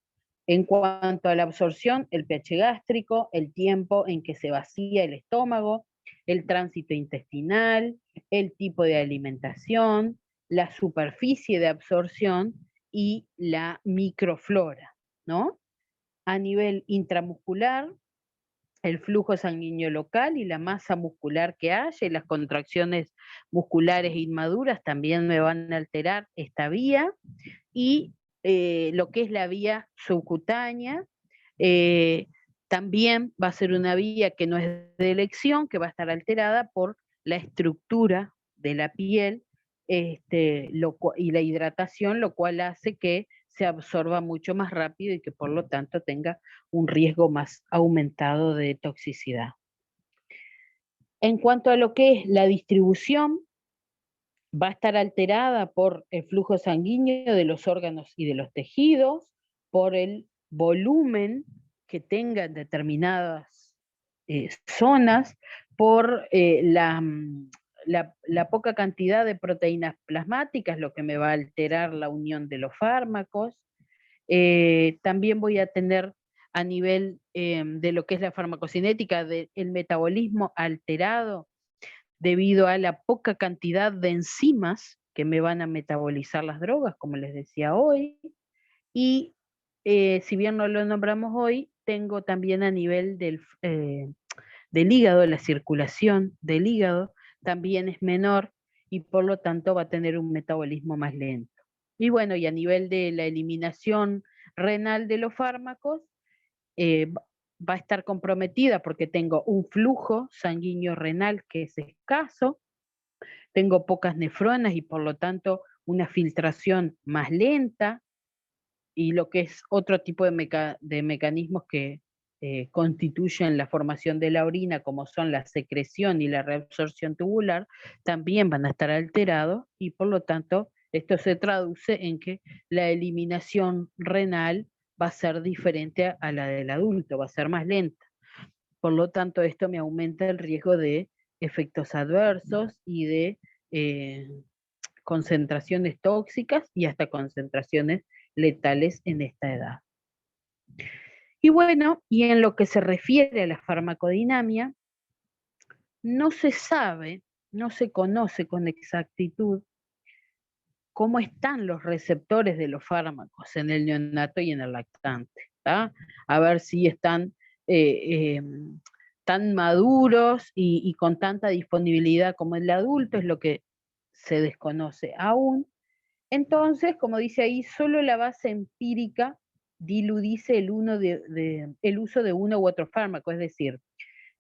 en cuanto a la absorción, el pH gástrico, el tiempo en que se vacía el estómago, el tránsito intestinal, el tipo de alimentación, la superficie de absorción y la microflora, ¿no? A nivel intramuscular, el flujo sanguíneo local y la masa muscular que haya, y las contracciones musculares inmaduras también me van a alterar esta vía, y lo que es la vía subcutánea, también va a ser una vía que no es de elección, que va a estar alterada por la estructura de la piel, y la hidratación, lo cual hace que se absorba mucho más rápido y que por lo tanto tenga un riesgo más aumentado de toxicidad. En cuanto a lo que es la distribución, va a estar alterada por el flujo sanguíneo de los órganos y de los tejidos, por el volumen que tengan determinadas zonas, por la poca cantidad de proteínas plasmáticas, lo que me va a alterar la unión de los fármacos. También voy a tener a nivel de lo que es la farmacocinética, del metabolismo alterado, debido a la poca cantidad de enzimas que me van a metabolizar las drogas, como les decía hoy. Y si bien no lo nombramos hoy, tengo también a nivel del hígado, la circulación del hígado también es menor, y por lo tanto va a tener un metabolismo más lento. Y bueno, y a nivel de la eliminación renal de los fármacos, va a estar comprometida porque tengo un flujo sanguíneo renal que es escaso, tengo pocas nefronas y por lo tanto una filtración más lenta, y lo que es otro tipo de mecanismos que constituyen la formación de la orina, como son la secreción y la reabsorción tubular, también van a estar alterados y por lo tanto esto se traduce en que la eliminación renal va a ser diferente a la del adulto, va a ser más lenta. Por lo tanto, esto me aumenta el riesgo de efectos adversos y de concentraciones tóxicas y hasta concentraciones letales en esta edad. Y bueno, y en lo que se refiere a la farmacodinamia, no se sabe, no se conoce con exactitud cómo están los receptores de los fármacos en el neonato y en el lactante, ¿tá? A ver si están tan maduros y con tanta disponibilidad como el adulto, es lo que se desconoce aún. Entonces, como dice ahí, solo la base empírica diludice el uso de uno u otro fármaco, es decir,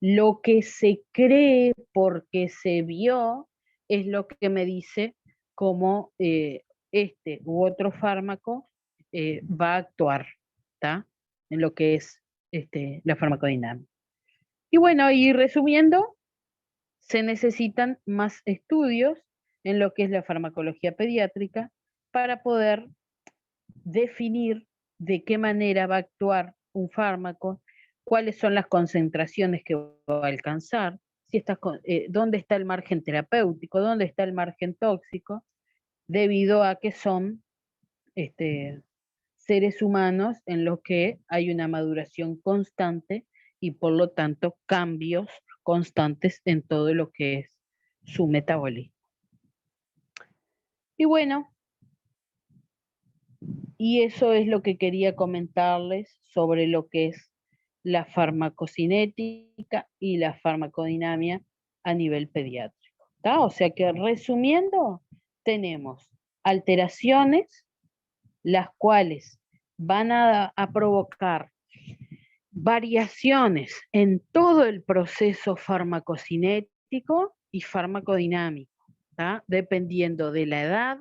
lo que se cree porque se vio es lo que me dice cómo este u otro fármaco va a actuar, ¿tá? En lo que es la farmacodinámica. Y bueno, y resumiendo, se necesitan más estudios en lo que es la farmacología pediátrica para poder definir de qué manera va a actuar un fármaco, cuáles son las concentraciones que va a alcanzar, si dónde está el margen terapéutico, dónde está el margen tóxico, debido a que son seres humanos en los que hay una maduración constante y por lo tanto cambios constantes en todo lo que es su metabolismo. Y bueno, y eso es lo que quería comentarles sobre lo que es la farmacocinética y la farmacodinamia a nivel pediátrico, ¿tá? O sea que resumiendo, tenemos alteraciones las cuales van a provocar variaciones en todo el proceso farmacocinético y farmacodinámico, ¿tá? Dependiendo de la edad,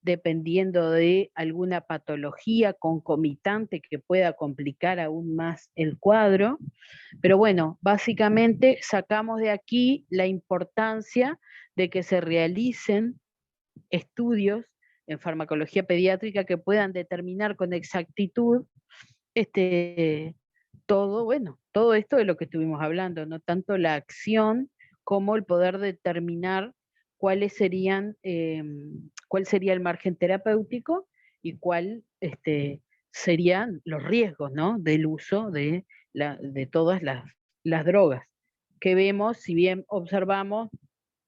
dependiendo de alguna patología concomitante que pueda complicar aún más el cuadro. Pero bueno, básicamente sacamos de aquí la importancia de que se realicen estudios en farmacología pediátrica que puedan determinar con exactitud todo esto de lo que estuvimos hablando, no tanto la acción como el poder determinar cuál sería el margen terapéutico y cuál serían los riesgos, ¿no? Del uso de todas las drogas que vemos, si bien observamos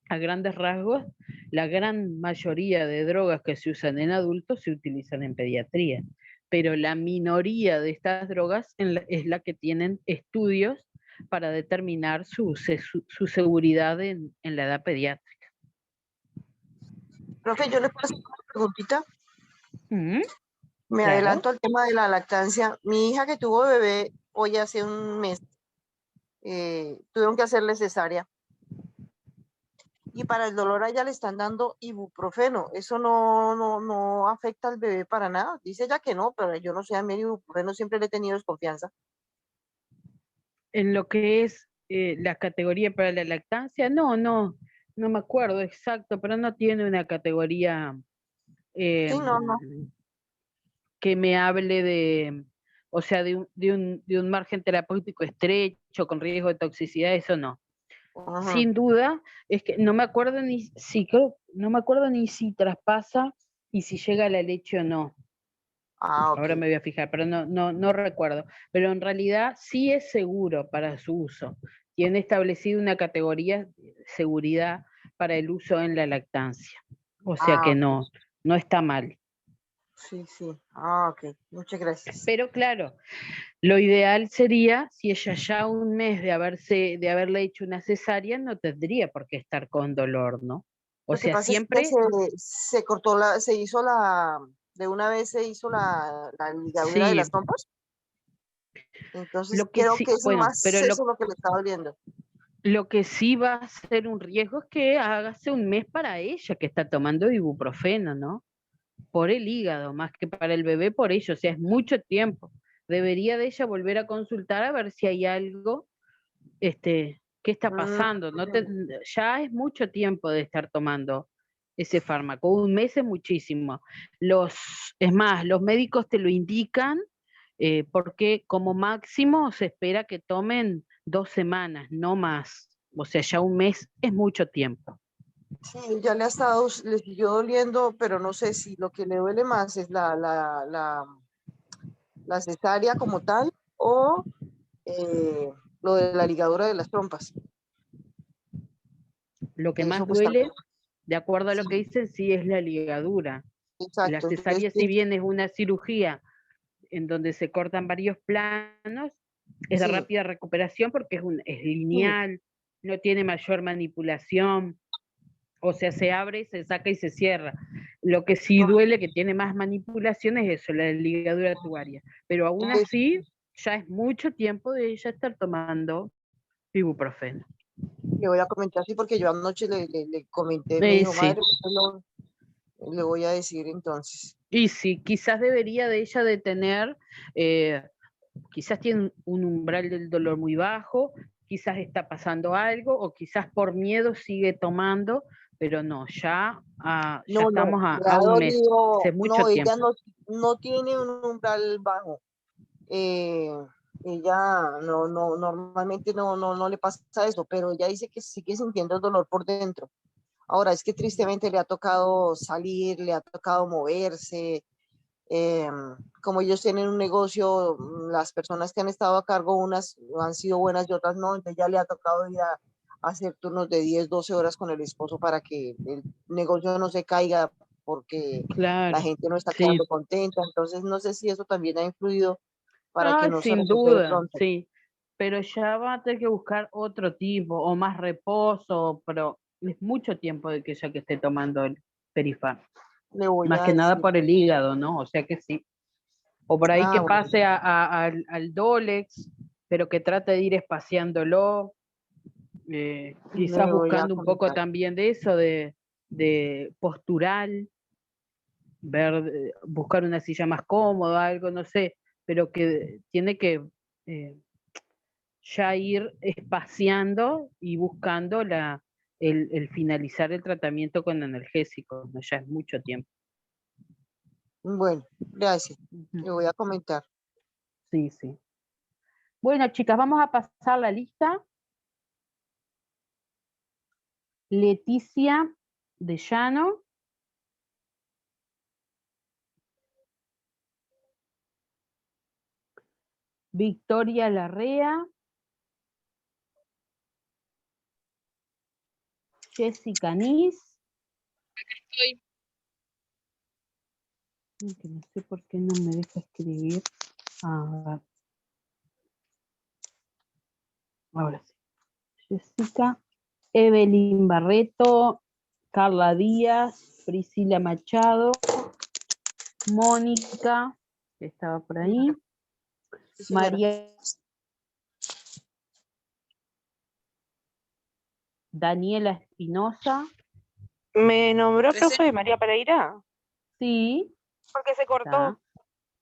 a grandes rasgos, la gran mayoría de drogas que se usan en adultos se utilizan en pediatría, pero la minoría de estas drogas es la que tienen estudios para determinar su seguridad en la edad pediátrica. Profe, yo le puedo hacer una preguntita. Me Claro. adelanto al tema de la lactancia. Mi hija que tuvo bebé hoy hace un mes, tuvieron que hacerle cesárea. Y para el dolor a ella le están dando ibuprofeno. ¿Eso no afecta al bebé para nada? Dice ella que no, pero yo no sé, a mí el ibuprofeno siempre le he tenido desconfianza. En lo que es la categoría para la lactancia, no me acuerdo exacto, pero no tiene una categoría Sí, no. que me hable de, o sea, de un margen terapéutico estrecho con riesgo de toxicidad, eso no. Ajá. Sin duda, es que no me acuerdo ni si traspasa y si llega a la leche o no. Ah, ok. Ahora me voy a fijar, pero no recuerdo. Pero en realidad sí es seguro para su uso. Tiene establecido una categoría de seguridad para el uso en la lactancia. O sea que no está mal. Sí. Ah, ok. Muchas gracias. Pero claro, lo ideal sería si ella ya un mes de haberle hecho una cesárea no tendría por qué estar con dolor, ¿no? O Lo que sea, pasa siempre es que se cortó de una vez se hizo la ligadura de sí, las trompas. Entonces Lo que creo sí, que es bueno, más pero eso lo que le está doliendo. lo que sí va a ser un riesgo es que hágase un mes para ella que está tomando ibuprofeno, ¿no? Por el hígado, más que para el bebé, por ello, o sea, es mucho tiempo. Debería de ella volver a consultar a ver si hay algo, qué está pasando. Ya es mucho tiempo de estar tomando ese fármaco. Un mes es muchísimo. Es más, los médicos te lo indican porque como máximo se espera que tomen 2 semanas, no más. O sea, ya un mes es mucho tiempo. Sí, ya le siguió doliendo, pero no sé si lo que le duele más es la cesárea como tal o lo de la ligadura de las trompas. Lo que Eso más pues también. duele, de acuerdo a lo Sí, que dicen, sí es la ligadura. La exacto. Entonces, cesárea, si bien es una cirugía en donde se cortan varios planos, es de sí, rápida recuperación porque es sí. lineal, no tiene mayor manipulación, o sea, se abre, se saca y se cierra. Lo que sí duele, que tiene más manipulación, es eso, la ligadura tubaria. Pero aún así, ya es mucho tiempo de ella estar tomando ibuprofeno. Le voy a comentar así porque yo anoche le comenté, me dijo, Sí. madre, pues, le voy a decir entonces. Y sí, quizás debería de ella de tener, quizás tiene un umbral del dolor muy bajo, quizás está pasando algo, o quizás por miedo sigue tomando, pero no, ya No, no, estamos le a ha un mes, dolido, hace mucho no, ella tiempo. no tiene un umbral bajo. Eh, ella normalmente no le pasa eso, pero ella dice que sigue sintiendo el dolor por dentro. Ahora es que tristemente le ha tocado salir, le ha tocado moverse. eh, Como ellos tienen un negocio, las personas que han estado a cargo, unas han sido buenas y otras no, entonces ya le ha tocado ir a hacer turnos de 10 12 horas con el esposo para que el negocio no se caiga porque la Claro, gente no está sí. quedando contenta. Entonces no sé si eso también ha influido para que Ah, no se sin recupere duda, pronto. sí. Pero ya va a tener que buscar otro tipo, o más reposo, pero es mucho tiempo de que ella que esté tomando el Perifar. Le voy Más a que nada decir. por el hígado, ¿no? O sea que sí. O por ahí Ah, que bueno. pase al Dolex, pero que trate de ir espaciándolo, quizás Le voy a buscando un poco comentar. también de eso, de postural, buscar una silla más cómoda, algo, no sé, pero que tiene que ya ir espaciando y buscando el finalizar el tratamiento con analgésicos, ¿no? Ya es mucho tiempo. Bueno, gracias. Ujú. Le voy a comentar. Sí, sí. Bueno, chicas, vamos a pasar la lista. Leticia de Llano, Victoria Larrea, Jessica Nis, Estoy. que no sé por qué no me deja escribir. A ver. Ahora sí. Jessica, Evelyn Barreto, Carla Díaz, Priscila Machado, Mónica, que estaba por ahí, Sí, señora. María Daniela Espinosa, ¿Me nombró profe María Pereira? sí, Porque se cortó. Estoy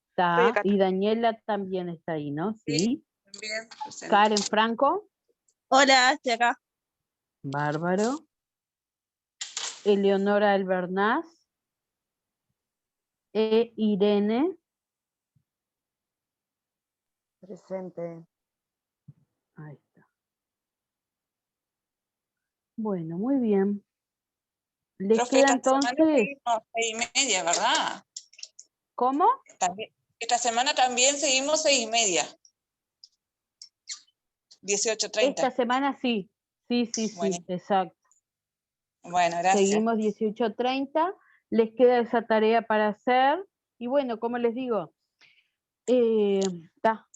está, acá. y Daniela también está ahí, ¿no? Sí, Sí. bien, presente. Karen Franco, Hola, estoy acá. bárbaro. Eleonora Albernaz, Irene, Presente. ahí está. Bueno, muy bien. Les Profe, queda esta semana entonces, seguimos 6:30, ¿verdad? ¿cómo? Esta semana también seguimos 6:30. 18:30. Esta semana sí, sí, Bueno, exacto. bueno, gracias. Seguimos 18:30, les queda esa tarea para hacer, y bueno, como les digo,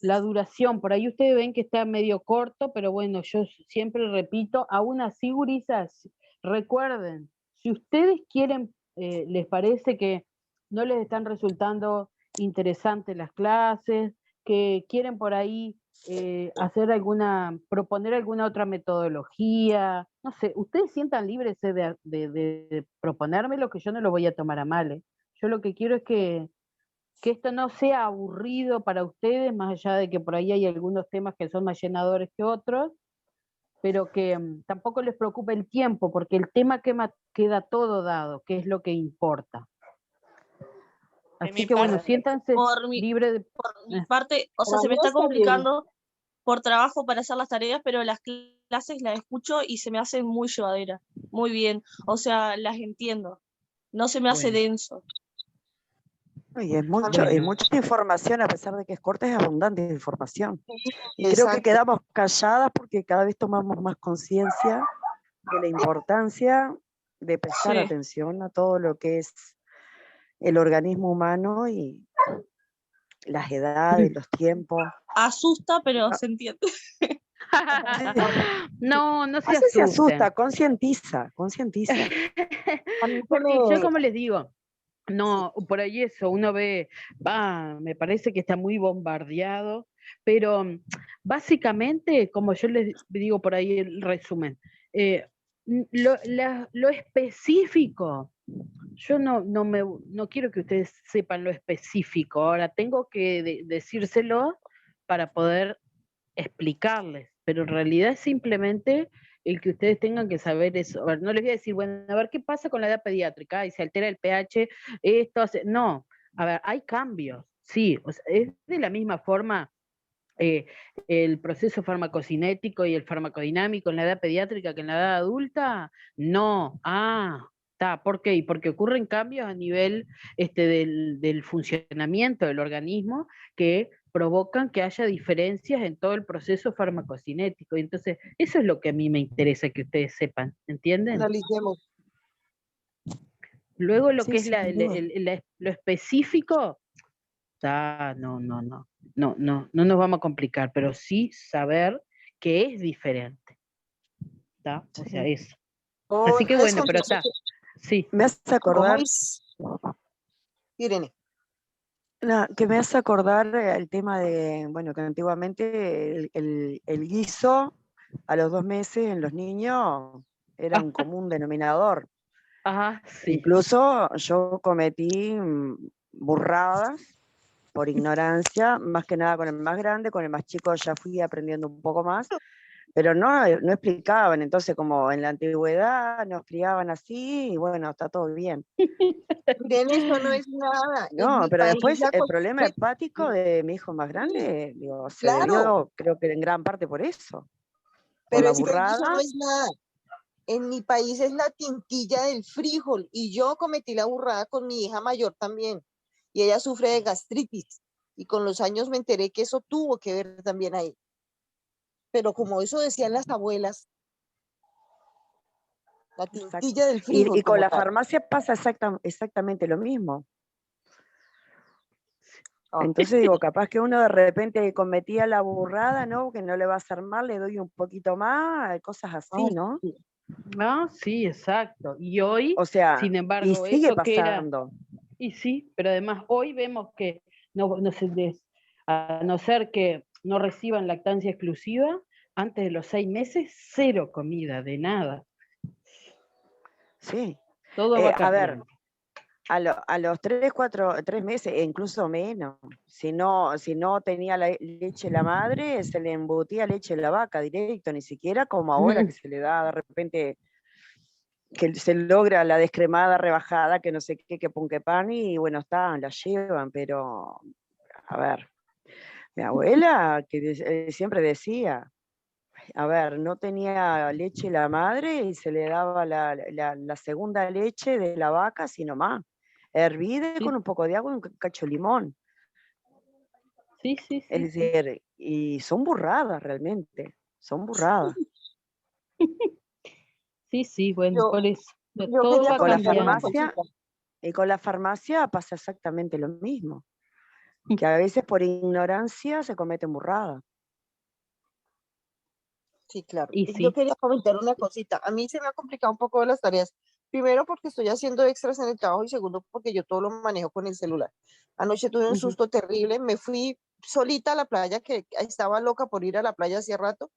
la duración, por ahí ustedes ven que está medio corto, pero bueno, yo siempre repito, aún así, gurisas, recuerden, si ustedes quieren, les parece que no les están resultando interesantes las clases, que quieren por ahí proponer alguna otra metodología, no sé, ustedes sientan libres de proponérmelo, que yo no lo voy a tomar a mal, ¿eh? Yo lo que quiero es que esto no sea aburrido para ustedes, más allá de que por ahí hay algunos temas que son más llenadores que otros, pero que tampoco les preocupe el tiempo, porque el tema queda todo dado, que es lo que importa. De mi Así que bueno, parte, siéntanse Por mi, libres de... por mi eh, parte, o sea, Para se me mí está está bien. complicando por trabajo para hacer las tareas, pero las clases las escucho y se me hacen muy llevaderas, muy bien. O sea, las entiendo. No se me hace Bueno. denso. Y es Bueno. mucha información, a pesar de que es corta, es abundante información. Y creo que Exacto. quedamos calladas porque cada vez tomamos más conciencia de la importancia de prestar Sí, atención a todo lo que es el organismo humano y las edades, los tiempos. asusta, pero se entiende. No, no No se sé si asusten. asusta, concientiza, concientiza. A mí se Porque yo, me... como les digo, no, por ahí eso, uno ve, me parece que está muy bombardeado, pero básicamente, como yo les digo por ahí el resumen, lo específico, yo no quiero que ustedes sepan lo específico, ahora tengo que decírselo para poder explicarles, pero en realidad es simplemente el que ustedes tengan que saber eso. A ver, no les voy a decir, bueno, a ver qué pasa con la edad pediátrica, y se altera el pH, no, a ver, hay cambios, sí, o sea, es de la misma forma eh, el proceso farmacocinético y el farmacodinámico en la edad pediátrica que en la edad adulta, no, está, ¿por qué? Porque ocurren cambios a nivel del funcionamiento del organismo que provocan que haya diferencias en todo el proceso farmacocinético. Y entonces, eso es lo que a mí me interesa que ustedes sepan, ¿entienden? Analicemos. Luego lo que Sí, es sin duda. lo específico, no nos vamos a complicar, pero sí saber que es diferente, ¿está? O sea, eso. Así que Les bueno, pero confieso está, sí. Me hace ¿cómo acordar, es? Irene. que me hace acordar el tema de, bueno, que antiguamente el guiso a los 2 meses en los niños era un común denominador. Ajá, sí. Incluso yo cometí burradas por ignorancia, más que nada con el más grande, con el más chico ya fui aprendiendo un poco más, pero no explicaban. Entonces, como en la antigüedad nos criaban así, y bueno, está todo bien. Irene, eso no es nada. En No, mi pero país después la el problema costumbre, hepático de mi hijo más grande, digo, se claro, debió, creo que en gran parte por eso, por pero la es que eso no burrada. es nada. En mi país es la tintilla del frijol y yo cometí la burrada con mi hija mayor también y ella sufre de gastritis y con los años me enteré que eso tuvo que ver también ahí. Pero como eso decían las abuelas, la Exacto. tintilla del Y frijol con como la tal. farmacia pasa exactamente lo mismo. Ah, Entonces digo, capaz que uno de repente cometía la burrada, ¿no? Que no le va a hacer mal, le doy un poquito más, cosas así, ¿no? sí. Sí, exacto. Y hoy, O sea, sin y embargo, sigue eso que era, pasando. y sí, pero además hoy vemos que a no ser que no reciban lactancia exclusiva, antes de los 6 meses, cero comida, de nada. Sí. Todo va A ver, cambiando. a los 3 meses, e incluso menos, si no tenía la leche la madre, se le embutía leche la vaca directo, ni siquiera como ahora que se le da de repente, que se logra la descremada rebajada, que no sé qué, que pun que pan, y bueno, la llevan, pero a ver, mi abuela que siempre decía, a ver, no tenía leche la madre y se le daba la segunda leche de la vaca, sino más, hervida Sí, con un poco de agua y un cacho de limón. sí, sí, Es sí. decir, y son burradas realmente, son burradas. Sí, sí, bueno, Yo, por eso. yo Todo quería Y va con la comentar una cambiando. farmacia, cosita. pasa exactamente lo mismo, que a veces por ignorancia se cometen burradas. Sí, claro. Y Yo sí. quería comentar una cosita. A mí se me ha complicado un poco las tareas. Primero porque estoy haciendo extras en el trabajo y segundo porque yo todo lo manejo con el celular. Anoche tuve un Ujú. susto terrible, me fui, solita a la playa, que estaba loca por ir a la playa hacía rato.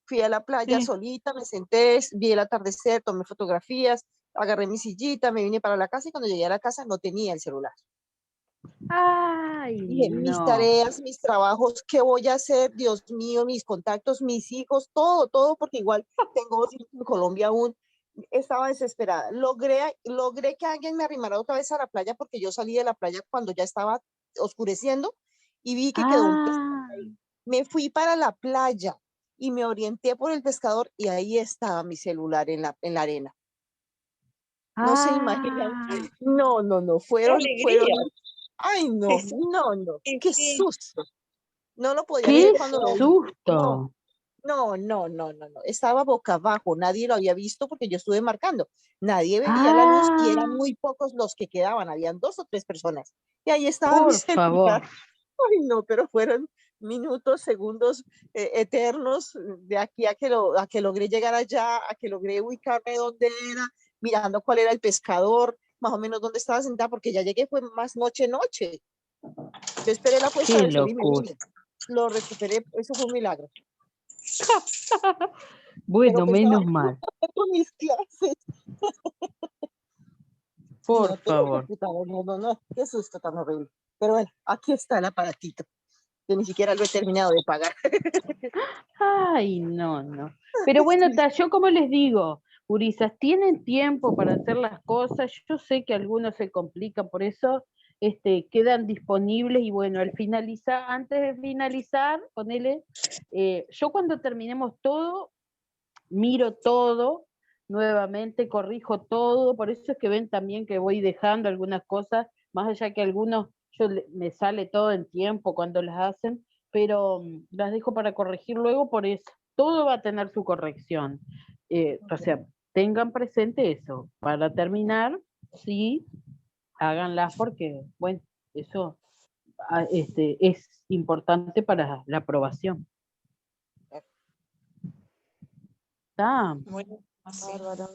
Fui a la playa Sí. solita, me senté, vi el atardecer, tomé fotografías, agarré mi sillita, me vine para la casa y cuando llegué a la casa no tenía el celular. Ay, Dije, mis no. tareas, mis trabajos, ¿qué voy a hacer? Dios mío, mis contactos, mis hijos, todo, porque igual tengo 2 hijos en Colombia aún. Estaba desesperada. Logré que alguien me arrimara otra vez a la playa porque yo salí de la playa cuando ya estaba oscureciendo y vi que quedó un pescador Ah, ahí. Me fui para la playa y me orienté por el pescador y ahí estaba mi celular en la arena. No se imaginan. ah, No, ¡Qué fueron, alegría! ay, no, Sí, no, sí, qué sí. susto. No lo podía qué creer cuando lo vi. susto. No. Estaba boca abajo, nadie lo había visto porque yo estuve marcando. Nadie veía la luz y eran Ah, muy pocos los que quedaban, habían 2 o 3 personas. Y ahí estaba mi por favor. celular. Ay, no, pero fueron minutos, segundos eternos de aquí a que logré llegar allá, a que logré ubicarme dónde era, mirando cuál era el pescador, más o menos dónde estaba sentada, porque ya llegué, fue más noche. Yo esperé la puesta Qué del sol y me locura. vine. Lo recuperé, eso fue un milagro. Pero Bueno, pensaba menos mal, con mis clases. Y por no todo favor. computador, no, qué susto tan horrible. Pero bueno, aquí está el aparatito, que ni siquiera lo he terminado de pagar. Ay, no. Pero bueno, yo como les digo, gurisas, tienen tiempo para hacer las cosas. Yo sé que algunos se complican, por eso quedan disponibles y bueno, antes de finalizar, ponele, yo cuando terminemos todo, miro todo nuevamente, corrijo todo, por eso es que ven también que voy dejando algunas cosas, más allá que algunos me sale todo en tiempo cuando las hacen, pero las dejo para corregir luego, por eso todo va a tener su corrección. O sea, tengan presente eso. Para terminar, sí, háganlas porque, bueno, eso es importante para la aprobación. ¿Está? Bueno, así. Bárbaro.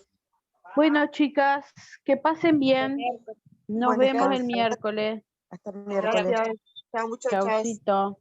Bueno, chicas, que pasen bien. Nos Bueno, vemos el chao. miércoles. Hasta el miércoles. Gracias. Chao, muchachas. Chaucito.